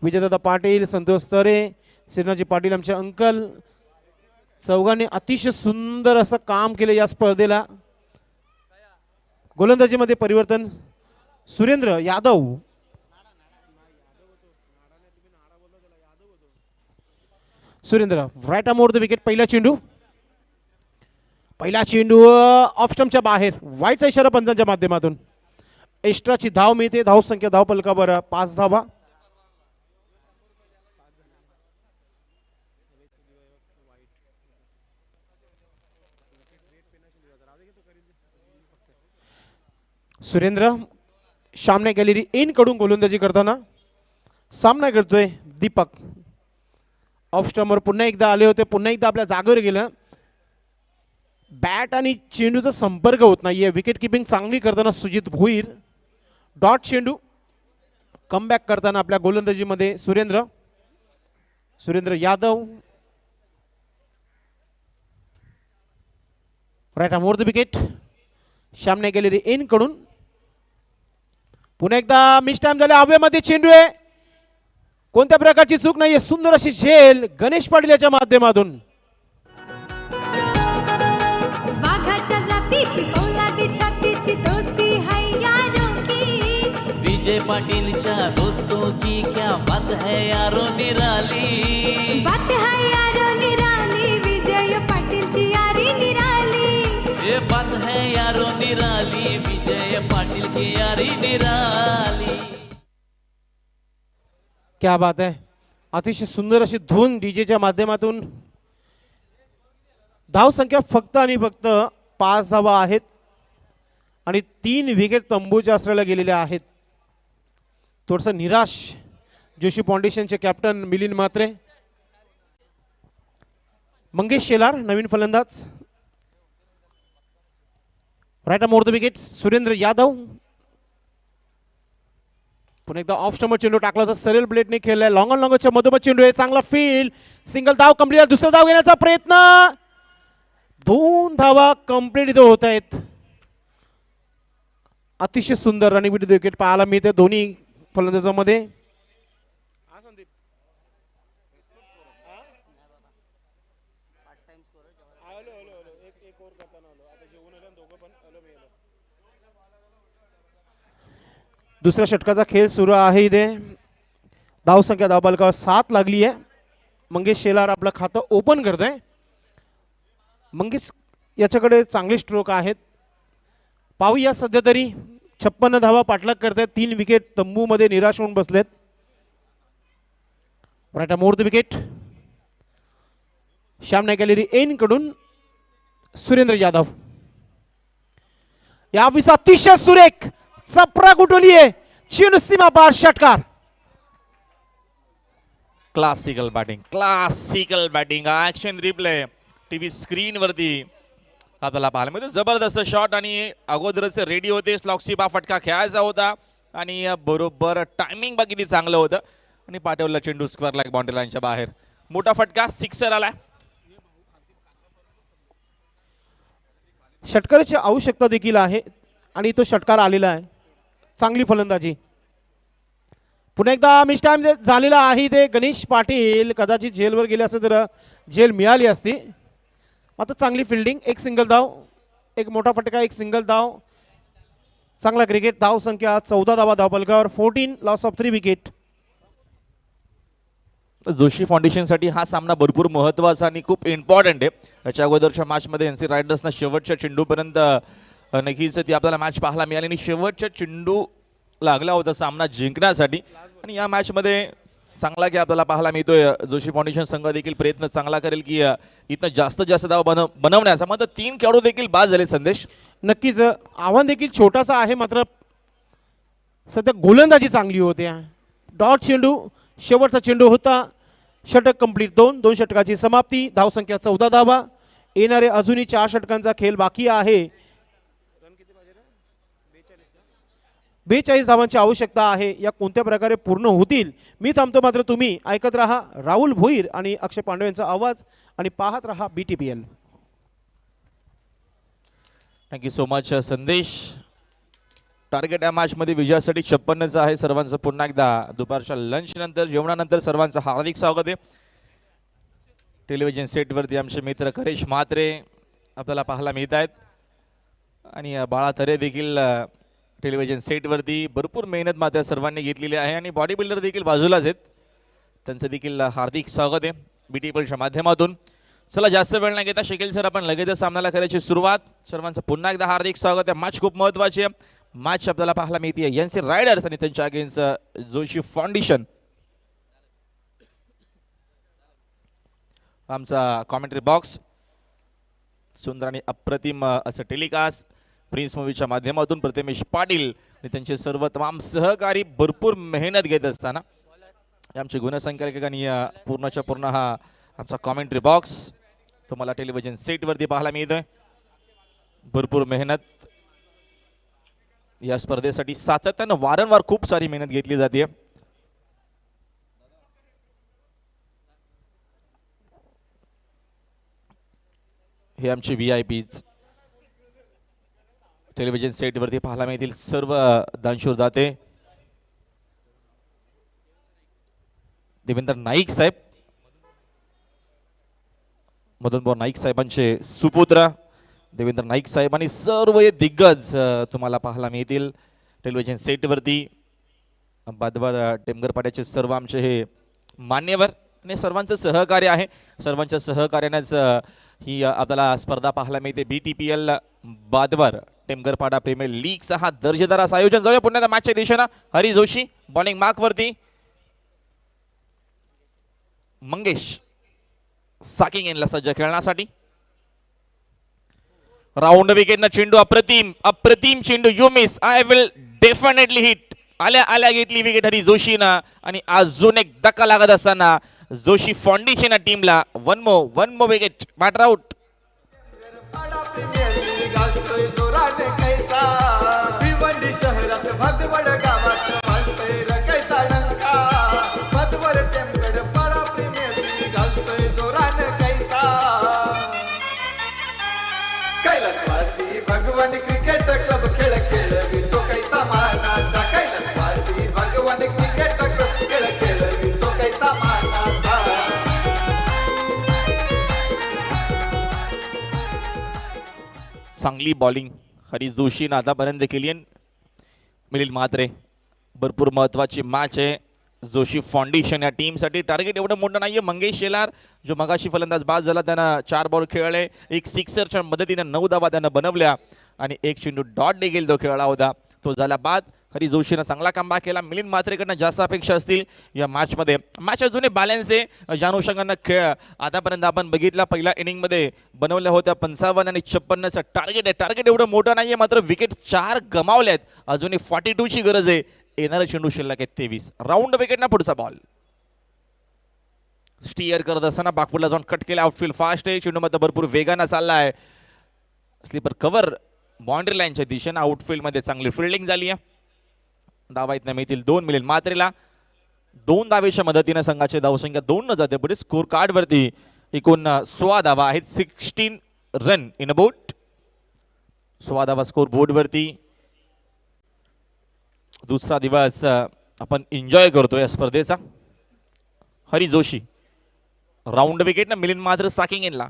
विजयदादा पाटील, संतोष तरे, श्रीनाथजी पाटील आमचे अंकल. चौघांनी अतिशय सुंदर असं काम केलं या स्पर्धेला. गोलंदाजीमध्ये परिवर्तन. Surendra Yadav, Surendra right arm over the wicket. पहिला चेंडू ऑफ स्टंपच्या बाहेर. वाईटचा इशारा पंचांच्या माध्यमातून. एक्स्ट्राची धाव मिळते. धाव संख्या धाव फलकावर 5 धावा. सुरेंद्र सामना गॅलरी इन कडून गोलंदाजी करताना सामना करतोय दीपक. ऑफ स्टंपवर पुन्हा एकदा आले होते. पुन्हा एकदा आपल्या जागेवर गेलं. बॅट आणि चेंडूचा संपर्क होत नाहीये. विकेट किपिंग चांगली करताना सुजित भोईर. डॉट चेंडू. कमबॅक करताना आपल्या गोलंदाजीमध्ये Surendra Yadav. Right arm over the wicket. सामना गॅलरी इन कडून पुन्हा एकदा मिस टाइम झाले. हवेमध्ये चेंडू आहे. कोणत्या प्रकारची चूक नाहीये. सुंदर अशी झेल गणेश पाटील याच्या माध्यमातून. वाघाच्या जातीची फौलादी छातीची दोस्ती है यारों की. विजय पाटीलच्या दोस्तों की क्या बात है यारो निराली. बात है यारो निराली. विजय पाटीलची यारी निराली. ये बात है यारो निराली. विजय पाटील की यारी निराली. क्या बात आहे. अतिशय सुंदर अशी धून डीजेच्या माध्यमातून. धाव संख्या फक्त आणि फक्त 5 धावा आहेत आणि 3 विकेट तंबूच्या आश्रयाला गेलेल्या आहेत. थोडंसं निराश जोशी फाउंडेशनचे कॅप्टन मिलिंद म्हात्रे. मंगेश शेलार नवीन फलंदाज. Right arm over the wicket. Surendra Yadav. पुन्हा एकदा ऑफ स्टंपवर चेंडू टाकला तर सरळ ब्लेडने खेळलाय. लॉंग ऑन लॉंगच्या मधोमध चेंडू आहे. चांगला फील्ड. सिंगल धाव कंप्लीट. दुसरा धाव घेण्याचा प्रयत्न. 2 धावा कंप्लीट इथे होत आहेत. अतिशय सुंदर रनिंग विकेट पाहायला मिळते दोन्ही फलंदाजांमध्ये. दुसऱ्या षटकाचा खेळ सुरू आहे इथे. धाव संख्या धावफलकावर 7 लागली आहे. मंगेश शेलार आपलं खातं ओपन करतोय. मंगेश याच्याकडे चांगले स्ट्रोक आहेत. पाहूया सध्या तरी 56 धावा पाठलाग करतायत. 3 विकेट तंबूमध्ये निराश होऊन बसलेत. Right arm over the wicket. सामना गॅलरी एन कडून सुरेंद्र यादव. या अतिशय सुरेख चपरा गुटोली आहे. चेंडू सीमा पार. षटकार. Classical batting action replay TV screen वरती आपल्याला पाहायला मिळतो. जबरदस्त शॉट आणि अगोदरच रेडी होते. स्लॉक्सिप हा फटका खेळायचा होता आणि बरोबर टायमिंग बघितली चांगलं होतं आणि पाठवला चेंडू स्क्वेअर लाईक बाउंड्री लाईनच्या बाहेर. मोठा फटका सिक्सर आलाय. षटकाराची आवश्यकता देखील आहे आणि तो षटकार आलेला आहे. चांगली फलंदाजी. पुन्हा एकदा मिस टाइम झालेला आहे ते गणेश पाटील. कदाचित जेलवर गेले असं तर झेल मिळाली असती. आता चांगली फिल्डिंग, एक सिंगल धाव, एक मोठा फटका, एक सिंगल धाव. चांगला क्रिकेट. धाव संख्या 14 धावा धावफलकावर, 14 लॉस ऑफ 3 विकेट. जोशी फाउंडेशनसाठी हा सामना भरपूर महत्त्वाचा आणि खूप इम्पॉर्टंट आहे. याच्या अगोदरच्या मॅचमध्ये एनसी रायडर्सना शेवटच्या चेंडूपर्यंत नक्कीच ती आपल्याला मॅच पाहायला मिळाली आणि शेवटच्या चेंडू लागला होता सामना जिंकण्यासाठी. आणि या मॅचमध्ये चांगला की आपल्याला पाहायला मिळतोय जोशी फाउंडेशन संघ देखील प्रयत्न चांगला करेल की इथं जास्तीत जास्त धाव बनवण्याचा. मात्र 3 खेळाडू देखील बाद झाले. संदेश, नक्कीच आव्हान देखील छोटासा आहे, मात्र सध्या गोलंदाजी चांगली होते. डॉट चेंडू, शेवटचा चेंडू होता. षटक कंप्लीट, 2 षटकाची समाप्ती. धावसंख्या 14 धावा. येणारे अजूनही 4 षटकांचा खेळ बाकी आहे. 42 धावांची आवश्यकता आहे. या कोणत्या प्रकारे पूर्ण होतील मी थांबतो, मात्र तुम्ही ऐकत रहा राहुल भोईर आणि अक्षय पांडव यांचा आवाज आणि पाहत रहा BTPL. थँक्यू सो मच संदेश. टार्गेट या मॅचमध्ये विजयासाठी 56चं आहे. सर्वांचं पुन्हा एकदा दुपारच्या लंच नंतर, जेवणानंतर सर्वांचं हार्दिक स्वागत आहे. टेलिव्हिजन सेटवरती आमचे मित्र करेश म्हात्रे आपल्याला पाहायला मिळत आहेत आणि बाळा तरे देखील टेलिव्हिजन सेटवरती. भरपूर मेहनत मात्र सर्वांनी घेतलेली आहे आणि बॉडी बिल्डर देखील बाजूलाच आहेत. त्यांचं देखील हार्दिक स्वागत आहे BTPLच्या माध्यमातून. चला जास्त वेळ न घेता शकील सर आपण लगेचच सामन्याला करायची सुरुवात. सर्वांचं पुन्हा एकदा हार्दिक स्वागत आहे. मॅच खूप महत्त्वाची आहे. मॅच आपल्याला पाहायला मिळते एनसी रायडर्स आणि त्यांच्या अगेन्स्ट जोशी फाउंडेशन. आमचा कॉमेंट्री बॉक्स सुंदर आणि अप्रतिम असं टेलिकास्ट प्रिन्स मूवीच्या माध्यमातून प्रथमेश पाटील आणि त्यांचे सर्व तमाम सहकारी भरपूर मेहनत घेत असताना आमचे गुणसंख्यक आणि पूर्णच्या पूर्ण हा आमचा कॉमेंट्री बॉक्स तुम्हाला टेलिव्हिजन सेटवरती पाहायला मिळतोय. भरपूर मेहनत या स्पर्धेसाठी सातत्यानं वारंवार खूप सारी मेहनत घेतली जाते. हे आमचे VIPs टेलिव्हिजन सेटवरती पाहायला मिळतील सर्व दानशूर दाते. देवेंद्र नाईक साहेब, मदनभाऊ नाईक साहेबांचे सुपुत्र देवेंद्र नाईक साहेब आणि सर्व हे दिग्गज तुम्हाला पाहायला मिळतील टेलिव्हिजन सेटवरती. बादवार टेमगरपाड्याचे सर्व आमचे हे मान्यवर आणि सर्वांचं सहकार्य आहे. सर्वांच्या सहकार्यानेच ही आपल्याला स्पर्धा पाहायला मिळते. BTPL बादवार टेमगरपाडा प्रीमियर लीगचा हा दर्जेदार असं आयोजन. जाऊया पुन्हा मॅचच्या दिशेनं. हरी जोशी बॉलिंग मार्कवरती. मंगेश साकिंग इनला सज्ज खेळण्यासाठी. राऊंड विकेटनं चेंडू, अप्रतिम चेंडू. You miss, I will definitely hit. आल्या घेतली विकेट हरी जोशीनं आणि अजून एक धक्का लागत असताना जोशी फाउंडेशन टीमला one more wicket matter out. जोराने कैसा भिवंडी शहरात भादवड गावात वाजतोय कैसा डंका. भादवड टेमगड पाडा प्रीमियर लीग घालतोय जोराने कैसा. कैलासवासी भगवान क्रिकेट क्लब खेळ खेळवितो कैसा मानाचा. कैलासवासी भगवान क्रिकेट क्लब खेळ खेळवितो कैसा मानाचा. चांगली बॉलिंग हरी जोशीनं आतापर्यंत केली. मिलिंद म्हात्रे. भरपूर महत्वाची मॅच आहे जोशी फाउंडेशन या टीमसाठी. टार्गेट एवढं मोठं नाहीये. मंगेश शेलार जो मगाशी फलंदाज बाद झाला त्यानं 4 बॉल खेळले. एक सिक्सरच्या मदतीने 9 धावा त्यानं बनवल्या आणि एक चेंडू डॉट देखील तो खेळला होता, तो झाला बाद. हरी जोशीनं चांगला कमबॅक केला. मिलिंद म्हात्रेकडनं जास्त अपेक्षा असतील या मॅचमध्ये. मॅच अजूनही बॅलन्स आहे. ज्या अनुषंगानं खेळ आतापर्यंत आपण बघितला पहिल्या इनिंगमध्ये बनवल्या होत्या 55 आणि 56चं टार्गेट आहे. टार्गेट एवढं मोठं नाहीये, मात्र विकेट 4 गमावल्यात. अजूनही 42ची गरज आहे. येणारा चेंडू शिल्लक आहे 23. राऊंड विकेटना पुढचा बॉल. स्टीअर करत असताना बागपूरला जाऊन कट केला. आउटफील्ड फास्ट आहे. चेंडू मात्र भरपूर वेगानं चालला आहे. स्लीपर कव्हर बाउंड्री लाईनच्या दिशेनं. आउटफील्डमध्ये चांगली फिल्डिंग झाली आहे. धावा इथनं मिळतील 2 मिलिंद म्हात्रेला. 2 धावेच्या मदतीने संघाची धावसंख्या 2 न जाते पुढे. स्कोर कार्ड वरती एकूण 16 धावा आहेत. 16 रन इन अ बोट. 16 धावा स्कोर बोर्ड वरती. दुसरा दिवस आपण एन्जॉय करतो या स्पर्धेचा. हरी जोशी राऊंड विकेट ना मिलिंद मात्र साकिंग इनला.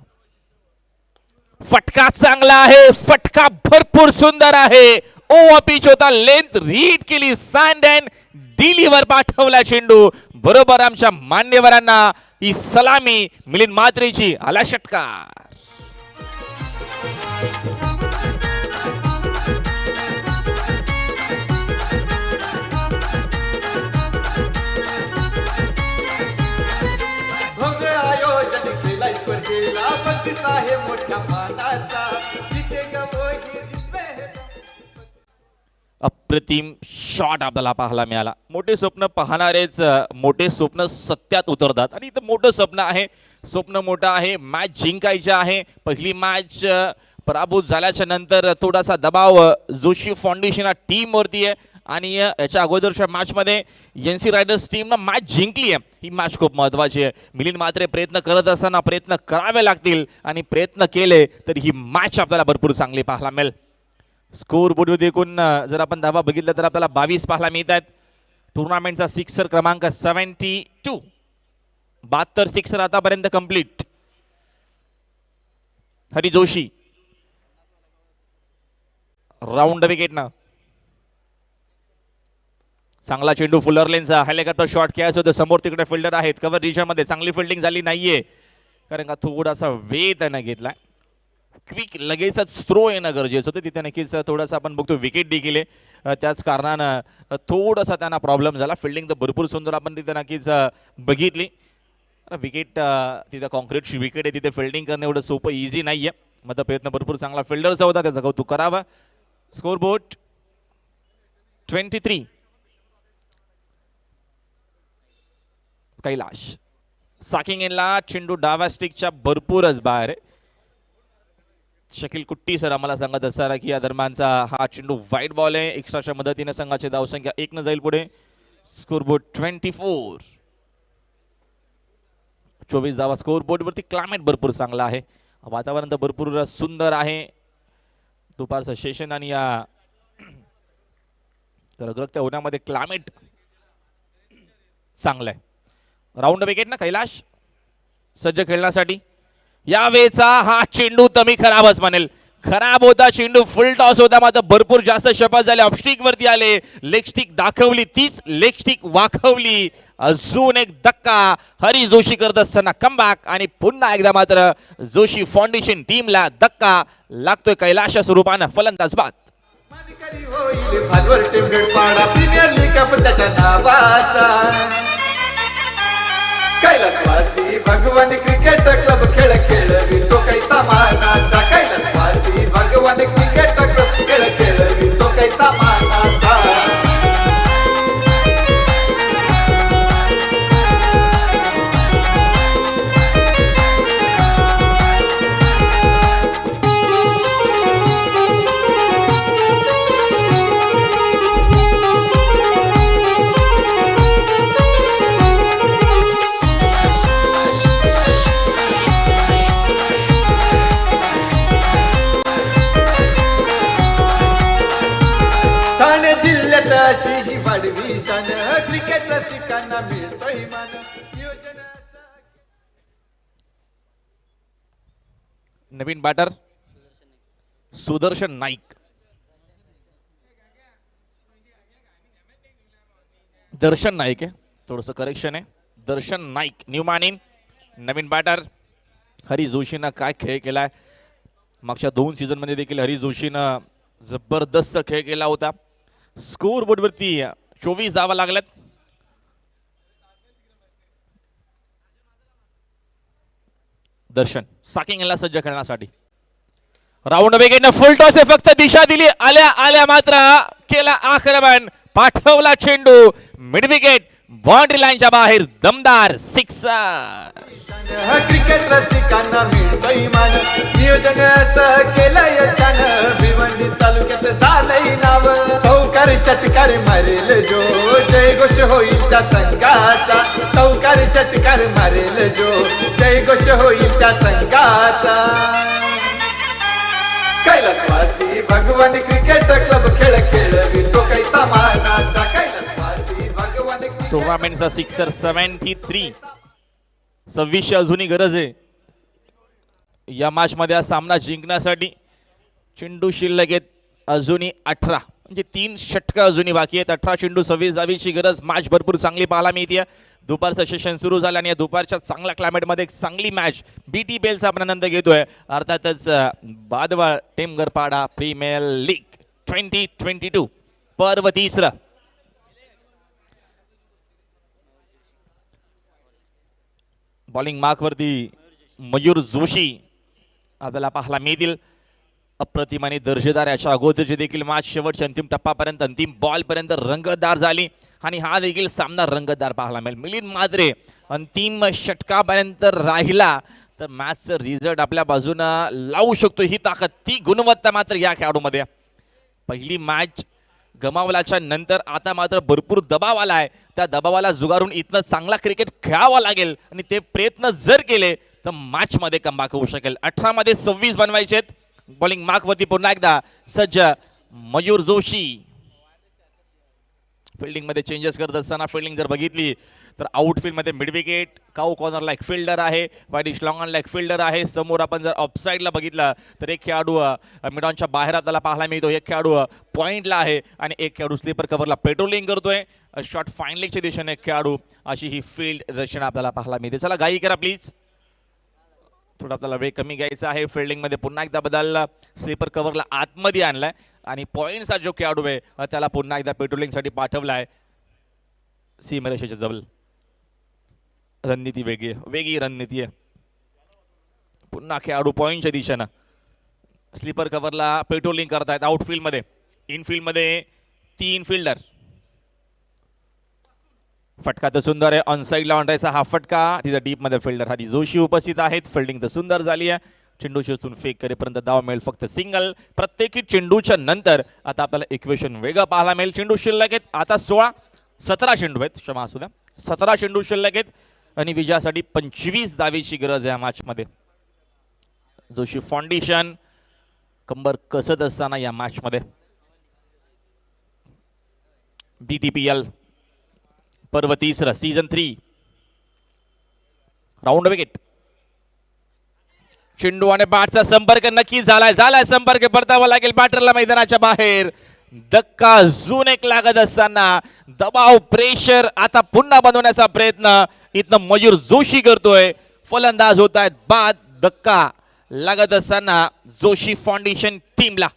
फटका चांगला आहे, फटका भरपूर सुंदर आहे. ओव्हर पिच होता, लेंथ रीड केली, सँड अँड डिलिव्हर पाठवला चेंडू. बरोबर आमच्या मान्यवरांना ही सलामी मिलिंद मात्रेची. आला षटकार. भव्य आयोजन केलाय स्पर्धेला, बक्षीस आहे मोठ्या मानाचा. जिथे गवही जिसमे हे अप्रतिम शॉट आपल्याला पाहायला मिळाला. मोठे स्वप्न पाहणारेच मोठे स्वप्न सत्यात उतरतात आणि इथं मोठं स्वप्न आहे. स्वप्न मोठं आहे, मॅच जिंकायची आहे. पहिली मॅच पराभूत झाल्याच्या नंतर थोडासा दबाव जोशी फाउंडेशन टीम वरती आहे आणि याच्या अगोदरच्या मॅचमध्ये एनसी रायडर्स टीमनं मॅच जिंकली आहे. ही मॅच खूप महत्त्वाची आहे. मिलिंद मात्रे प्रयत्न करत असताना प्रयत्न करावे लागतील आणि प्रयत्न केले तर ही मॅच आपल्याला भरपूर चांगली पाहायला मिळेल. स्कोर बोर्डवर देखून जर आपण धावा बघितलं तर आपल्याला 22 पाहायला मिळत आहेत. टुर्नामेंटचा सिक्सर क्रमांक 72. 72 सिक्सर आतापर्यंत कंप्लीट. हरी जोशी राऊंड विकेटनं. चांगला चेंडू फुलर लेनचा हेलिकॉप्टर शॉट खेळायचं होतं. समोर तिकडे फिल्डर आहेत कव्हर रिजन मध्ये. चांगली फिल्डिंग झाली नाहीये कारण का थोडासा वेळ त्यानं घेतलाय. क्विक लगेचच थ्रो येणं गरजेचं होतं. तिथे नक्कीच थोडासा आपण बघतो विकेट देखील आहे. त्याच कारणानं थोडासा त्यांना प्रॉब्लेम झाला. फिल्डिंग तर भरपूर सुंदर आपण तिथे नक्कीच बघितली. विकेट तिथे कॉन्क्रीटची विकेट आहे. तिथे फिल्डिंग करणं एवढं सोपं इझी नाही आहे. मग प्रयत्न भरपूर चांगला फिल्डरचा होता, त्याचा कौतुक करावा. Score board 23. कैलाश साकिंग इनला. चेंडू डाव्या स्टिकच्या भरपूरच बाहेर आहे. शकील कुट्टी सर आम्हाला सांगत असताना की या दरम्यानचा हा चेंडू वाईट बॉल आहे. एक्स्ट्राच्या मदतीने संघाची धावसंख्या 1 न जाईल पुढे. स्कोरबोर्ड 24. 24 धावा स्कोरबोर्ड वरती. क्लायमेट भरपूर चांगला आहे, वातावरण तर भरपूर सुंदर आहे. दुपारचं सेशन आणि या रगरगत्या उन्हामध्ये क्लायमेट चांगलं आहे. राऊंड विकेट ना कैलाश सज्ज खेळण्यासाठी. यावेळेचा हा चेंडू तमी खराबच म्हणेल. खराब होता चेंडू. फुल टॉस होता मात्र भरपूर जास्त शपथ झाले. ऑफस्टिक वरती आले, लेग स्टिक दाखवली, तीच लेग स्टिक वाखवली. अजून एक धक्का. हरी जोशी करत असताना कमबॅक आणि पुन्हा एकदा मात्र जोशी फाउंडेशन टीमला धक्का लागतोय कैलाशच्या स्वरूपानं. फलंदाज बाद. मानकरी होईल भाजवर टेम्पलेट पाडा. प्रीमियर लीग आपण त्याच्या नावाचा. कैलासवासी भगवान क्रिकेट क्लब खेळ खेळवी तो कैसा मानाचा. कैलासवासी भगवान क्रिकेट क्लब खेळ खेळवी तो कैसा मानाचा. ठाणे जिल्ह्यात अशी ही वाढवी शान. क्रिकेट रसिकांना मिळतोय मान. नियोजनाचा नवीन बॅटर सुदर्शन नाईक. दर्शन नाईक आहे, थोडंसं करेक्शन आहे. दर्शन नाईक न्यू मॅन. नवीन बॅटर. हरी जोशीनं काय खेळ केलाय. मागच्या 2 सीझन मध्ये देखील हरी जोशीनं जबरदस्त खेळ केला होता. स्कोर बोर्डवरती 24 धावा लागल्यात. दर्शन साकिंग याला सज्ज खेळण्यासाठी. राऊंड विकेटनं फुल टॉस आहे. फक्त दिशा दिली. आल्या आल्या मात्र केला आक्रमण. पाठवला चेंडू मिड विकेट बाउंड्री लाईनच्या बाहेर. दमदार सिक्सर. क्रिकेट रसिकांना मिळतोय मान. नियोजन असं केलंय छान. भिवंडी तालुक्यात झालंय नाव. चौकार षटकार मारेल जो. जय घोष होईल त्या संघाचा. चौकार षटकार मारेल जो. जय घोष होईल त्या संघाचा. कैलासवासी भगवान क्रिकेट क्लब खेळ खेळवी तो कैसा मानाचा. कैलासवासी भगवान टुर्नामेंटचा सिक्सर 73. 26 अजूनही गरज आहे या मॅच मध्ये हा सामना जिंकण्यासाठी. चेंडू शिल्लक आहेत अजूनही 18, म्हणजे 3 षटकं अजूनही बाकी आहेत. 18 चेंडू 26 धावीची गरज. मॅच भरपूर चांगली पाहायला मिळते. दुपारचं सेशन सुरू झालं आणि या दुपारच्या चांगल्या क्लायमेटमध्ये एक चांगली मॅच BTPLचा आपण आनंद घेतोय. अर्थातच बादवाड टेमघरपाडा प्रीमियर लीग 2022 पर्व 3. बॉलिंग मार्कवरती मयूर जोशी आपल्याला पाहायला मिळतील. अप्रतिम आणि दर्जेदार याच्या अगोदरची देखील मॅच शेवटच्या अंतिम टप्प्यापर्यंत अंतिम बॉल पर्यंत रंगतदार झाली आणि हा देखील सामना रंगतदार पाहायला मिळेल. मिलिंद मात्रे अंतिम षटकापर्यंत राहिला तर मॅचचं रिझल्ट आपल्या बाजूनं लावू शकतो. ही ताकद, ती गुणवत्ता मात्र या खेळाडूमध्ये. पहिली मॅच गमावल्याच्या नंतर आता मात्र भरपूर दबाव आला आहे. त्या दबावाला जुगारून इथनं चांगला क्रिकेट खेळावा लागेल आणि ते प्रयत्न जर केले तर मॅच मध्ये कमबॅक होऊ शकेल. 18 मध्ये 26 बनवायचे. बॉलिंग मार्कवरती पुन्हा एकदा सज्ज मयूर जोशी. फिल्डिंग मध्ये चेंजेस करत असताना फिल्डिंग जर बघितली तर आउटफील्ड मध्ये मिड विकेट, काऊ कॉर्नरला एक फिल्डर आहे, वाईडिश लॉंगॉनला एक फिल्डर आहे. समोर आपण जर ऑफसाईडला बघितलं तर एक खेळाडू मिडॉनच्या बाहेर आपल्याला पाहायला मिळतो. एक खेळाडू पॉइंटला आहे आणि एक खेळाडू स्लीपर कव्हरला पेट्रोलिंग करतोय. शॉर्ट फाईन लेगच्या दिशेने एक खेळाडू, अशी ही फील्ड रचना आपल्याला पाहायला मिळते. चला गाई करा प्लीज, थोडा आपल्याला वेळ कमी घ्यायचा आहे. फिल्डिंग मध्ये पुन्हा एकदा बदल, स्लीपर कव्हरला आतमध्ये आणलाय आणि पॉइंटचा जो खेळाडू आहे त्याला पुन्हा एकदा पेट्रोलिंग साठी पाठवलाय. सीमारेषेच्या जवळ रणनीती वेगळी रणनीती आहे. पुन्हा खेळाडू पॉइंटच्या दिशेनं स्लीपर कव्हरला पेट्रोलिंग करतायत. आउटफील्ड मध्ये, इनफील्ड मध्ये 3 फिल्डर. फटका तर सुंदर आहे. ऑन साईडला आणतायचा हा फटका. तिथं डीप मध्ये फिल्डर हरी जोशी उपस्थित आहेत. फिल्डिंग तर सुंदर झाली आहे. चेंडू शोधून फेक करेपर्यंत धाव मिळेल फक्त सिंगल. प्रत्येकी चेंडूच्या नंतर आता आपल्याला इक्वेशन वेगळं पाहायला मिळेल. चेंडू शिल्लक आहेत आता 17 चेंडू आहेत, क्षमा असू द्या, 17 चेंडू शिल्लक आहेत आणि विजयासाठी 25 धावेची गरज आहे या मॅच मध्ये. जोशी फाउंडेशन कंबर कसत असताना या मॅच मध्ये. BTPL पर्व 3 सीझन 3 राऊंड विकेट. चेंडू आणि बॅटचा संपर्क नक्की झालाय संपर्क. परतावा लागेल बॅटरला मैदानाच्या बाहेर. धक्का अजून एक लागत असताना दबाव, प्रेशर आता पुन्हा बनवण्याचा प्रयत्न इथनं मयूर जोशी करतोय. फलंदाज होत आहेत बाद. धक्का लागत असताना जोशी फाउंडेशन टीमला.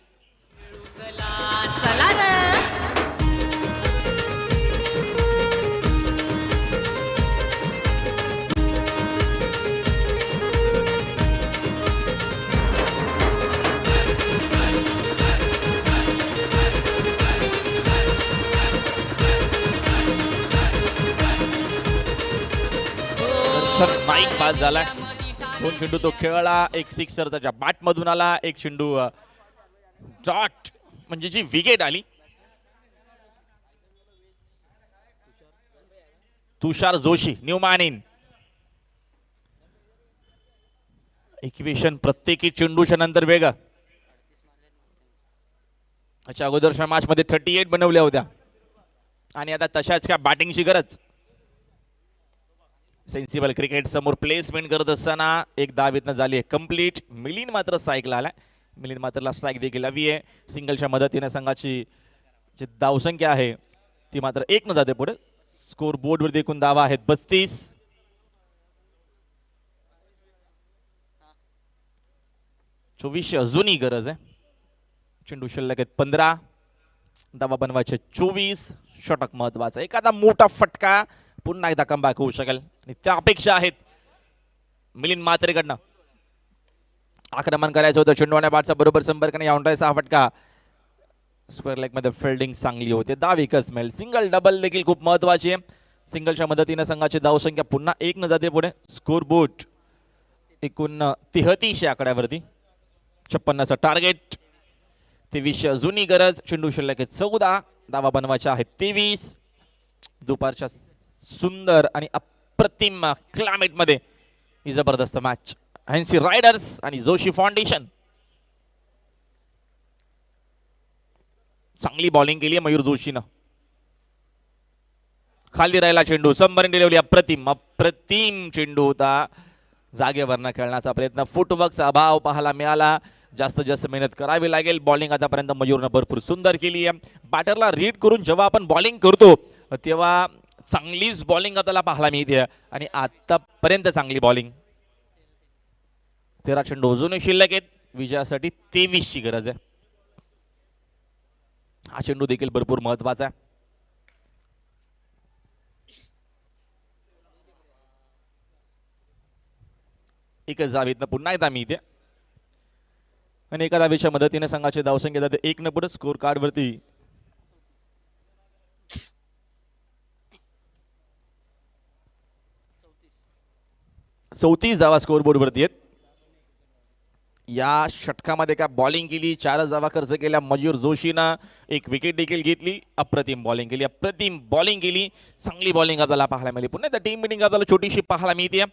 चला रे. नाईक पास झालाय. 2 चेंडू तो खेळला. एक सिक्सर त्याच्या बॅट मधून आला. एक चेंडू डॉट म्हणजे जी विकेट आली. Tushar Joshi new man in. Equation प्रत्येकी चेंडूच्या नंतर वेगळं. अच्छा, अगोदरच्या मॅच मध्ये 38 बनवल्या होत्या आणि आता तशाच का बॅटिंगची गरज. सेन्सिबल क्रिकेट समोर प्लेसमेंट करत असताना एक धाव इथनं झाली आहे कंप्लीट. मिलिंद मात्र स्ट्राईकला आलाय. मिलिंद मात्रला स्ट्राईक देखील हवी आहे. सिंगलच्या मदतीने संघाची जी धावसंख्या आहे ती मात्र 1 न जाते पुढे. स्कोर बोर्डवर देखून धावा आहेत 32. 24 अजूनही गरज आहे. चेंडू शिल्लक आहेत 15. धावा बनवायचे 24. षटक महत्वाचा. एखादा मोठा फटका पुन्हा एकदा कमबॅक होऊ शकेल आणि त्या अपेक्षा आहेत मिलिंद मात्रेकडनं. आक्रमण करायचं होतं. चेंडू आणि बॅटचा बरोबर संपर्क नाही. हा फटका स्क्वेअर लेग मध्ये फिल्डिंग चांगली होते. धाव एकच मिळेल. सिंगल डबल देखील खूप महत्वाची आहे. सिंगलच्या मदतीने संघाची धावसंख्या पुन्हा 1 न जाते पुढे. Score board 33 आकड्यावरती. 56चं टार्गेट. 23 अजूनही गरज. चेंडू शिल्लक आहे 14. धावा बनवायच्या आहेत 23. दुपारच्या सुंदर आणि अप्रतिम क्लायमेट मध्ये ही जबरदस्त मॅच. हॅन्सी रायडर्स आणि जोशी फाउंडेशन. चांगली बॉलिंग केली आहे मयूर जोशीनं. खाली राहिला चेंडू, सबमरीन डिलिव्हरी, अप्रतिम चेंडू होता. जागेवरनं खेळण्याचा प्रयत्न, फुटवर्कचा अभाव पाहायला मिळाला. जास्त जास्त मेहनत करावी लागेल. बॉलिंग आतापर्यंत मयूरनं भरपूर सुंदर केली आहे. बॅटरला रीड करून जेव्हा आपण बॉलिंग करतो तेव्हा चांगलीच बॉलिंग आपल्याला पाहायला मिळते आणि आतापर्यंत चांगली बॉलिंग. 13 चेंडू अजूनही शिल्लक आहेत. विजयासाठी 23 ची गरज आहे. हा चेंडू देखील भरपूर महत्वाचा आहे. एकच धावेतनं पुन्हा एकदा मी इथे आणि एका धावेच्या मदतीने संघाचे धावसंख्या जाते 1 न पुढे स्कोर कार्ड वरती. 34 धावा स्कोर बोर्ड वरती आहेत. या षटकामध्ये काय बॉलिंग केली, 4 धावा खर्च केल्या. मयूर जोशीनं एक विकेट देखील घेतली. अप्रतिम बॉलिंग केली. चांगली बॉलिंग आपल्याला पाहायला मिळाली. पुन्हा त्या टीम मिटिंग आपल्याला छोटीशी पाहायला मिळते.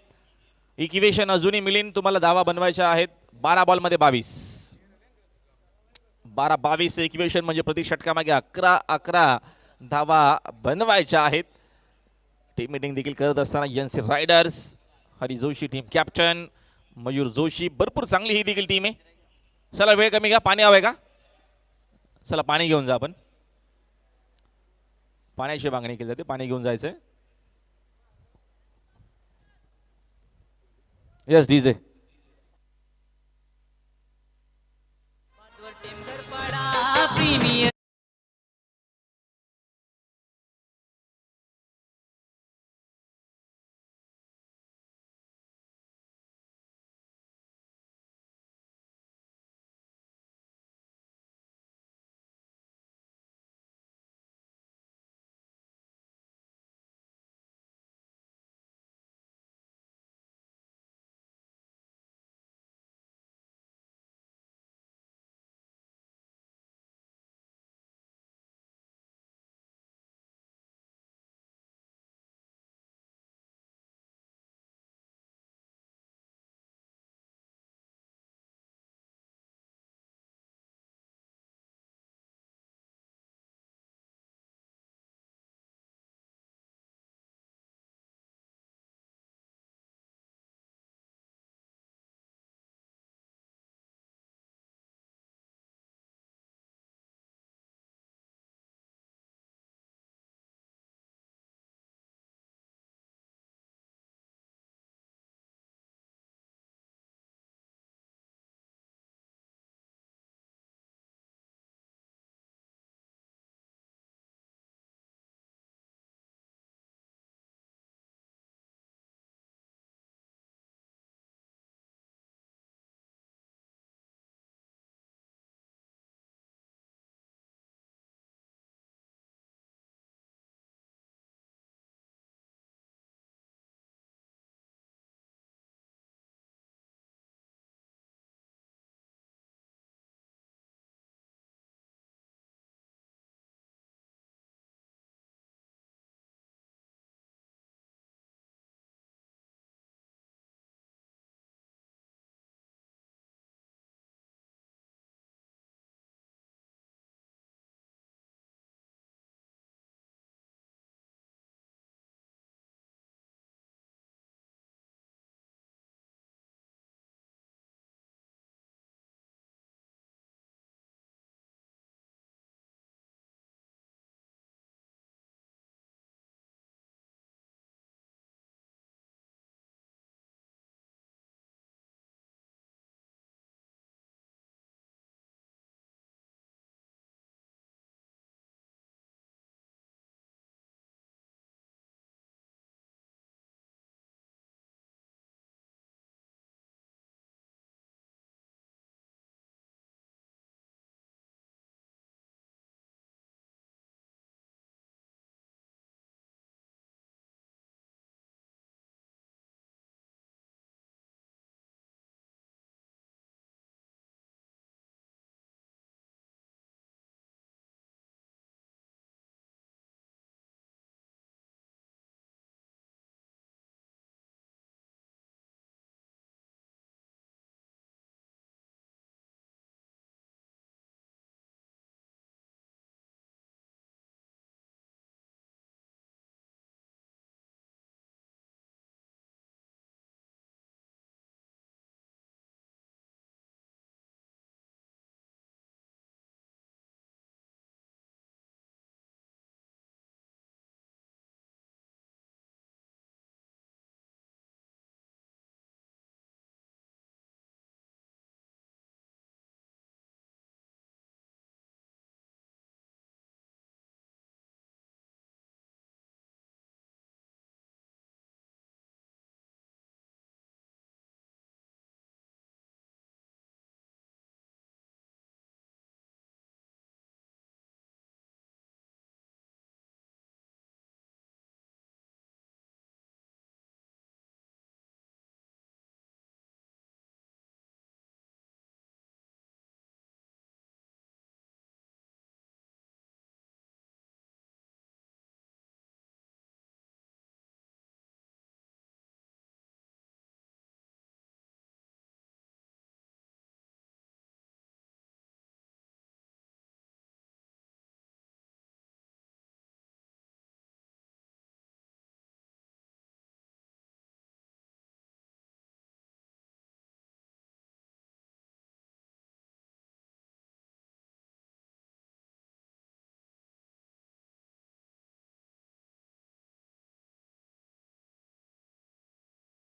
इक्वेशन अजूनही मिळेल. तुम्हाला धावा बनवायच्या आहेत. 12 बॉलमध्ये 22 इक्वेशन म्हणजे प्रति षटकामागे 11 धावा बनवायच्या आहेत. टीम मिटिंग देखील करत असताना NC riders, Hari Joshi team captain, Mayur Joshi, भरपूर चांगली ही देखील टीम आहे. चला वेळ कमी घ्या, पाणी हवंय का? चला पाणी घेऊन जा. आपण पाण्याची मागणी केली जाते, पाणी घेऊन जायचंय. Yes DJ. प्रीमियर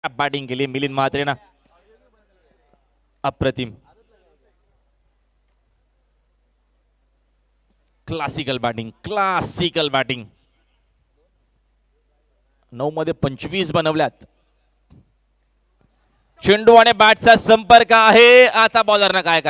बॅटिंग केली मिलिंद म्हात्रेनं. अप्रतिम क्लासिकल बॅटिंग. 9 मध्ये 25 बनवल्यात. चेंडू आणि बॅटचा संपर्क आहे. आता बॉलरनं काय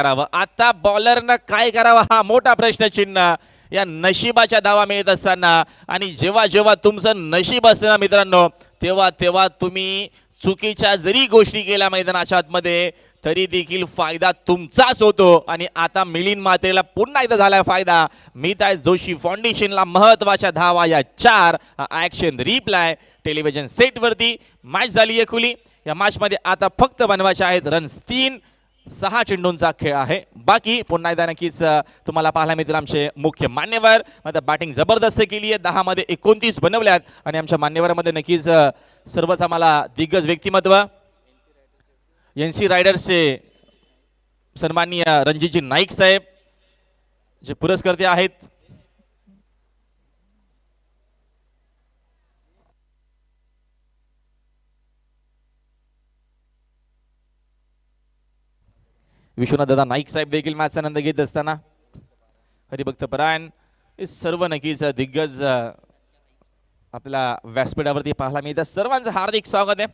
करावं हा मोठा प्रश्नचिन्ह या नशिबाच्या धावा मिळत असताना. आणि जेव्हा जेव्हा तुमचं नशीब असतं ना मित्रांनो, तेव्हा तेव्हा तुम्ही चुकीच्या जरी गोष्टी केल्या मैदानाच्या आतमध्ये तरी देखील फायदा तुमचाच होतो. आणि आता मिलिंद म्हात्रेला पुन्हा एकदा झालाय फायदा. मिताय जोशी फाउंडेशनला महत्वाच्या धावा या 4. ऍक्शन रिप्लाय टेलिव्हिजन सेटवरती. मॅच झाली आहे खुली. या मॅच मध्ये आता फक्त बनवायचे आहेत रन्स 3. 6 चेंडूंचा खेळ आहे बाकी. पुन्हा एकदा नक्कीच तुम्हाला पाहायला मिळतील आमचे मुख्य मान्यवर. आता बॅटिंग जबरदस्त केली आहे. 10 मध्ये 29 बनवल्यात. आणि आमच्या मान्यवरांमध्ये नक्कीच सर्वच आम्हाला दिग्गज व्यक्तिमत्व NC रायडर्सचे सन्माननीय रणजितजी नाईक साहेब जे पुरस्कर्ते आहेत. विश्वनाथ दादा नाईक साहेब देखील मॅचचा आनंद घेत असताना. हरिभक्त परायण हे सर्व नक्कीच दिग्गज आपल्या व्यासपीठावरती पाहायला मिळतात. सर्वांचं हार्दिक स्वागत आहे.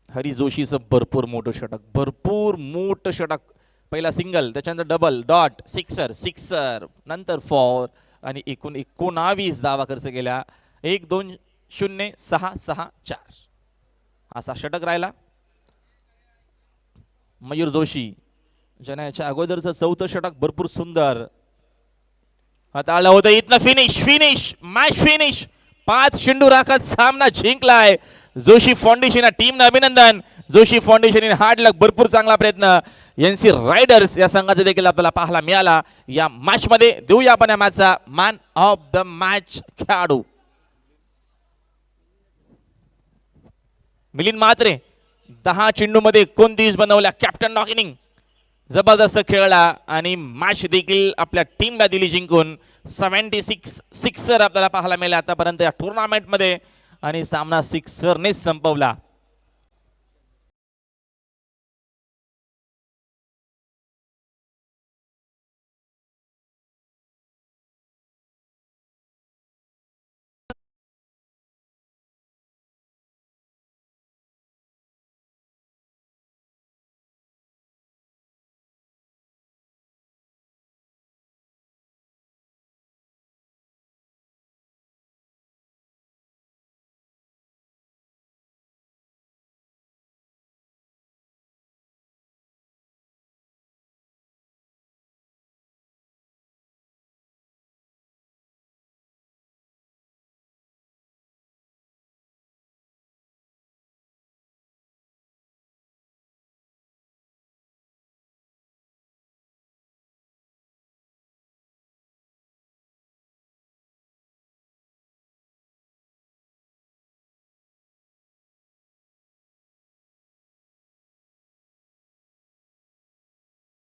हरी जोशीचं भरपूर मोठं षटक. पहिला सिंगल, त्याच्यानंतर डबल, डॉट, सिक्सर, नंतर 4 आणि एकूण 19 धावा खर्च केल्या. 1-2-0-6-6-4 असा षटक राहिला. मयूर जोशी ज्याने याच्या अगोदरचं 4थं षटक भरपूर सुंदर हाताळलं होतं. इथनं फिनिश मॅच फिनिश. 5 चेंडू राखत सामना जिंकलाय. जोशी फाउंडेशन टीमनं अभिनंदन. जोशी फाउंडेशन हार्ड लक. भरपूर चांगला प्रयत्न NC रायडर्स या संघाचा देखील आपल्याला पाहायला मिळाला या मॅच मध्ये. देऊया आपण या मॅचचा मॅन ऑफ द मॅच खेळाडू मिलिंद म्हात्रे. 10 चेंडू मध्ये 29 बनवल्या. कॅप्टन नॉक इनिंग जबरदस्त खेळला आणि मॅच देखील आपल्या टीमला दिली जिंकून. 76 सिक्सर आपल्याला पाहायला मिळाले आतापर्यंत या टुर्नामेंट मध्ये आणि सामना सिक्सरनेच संपवला.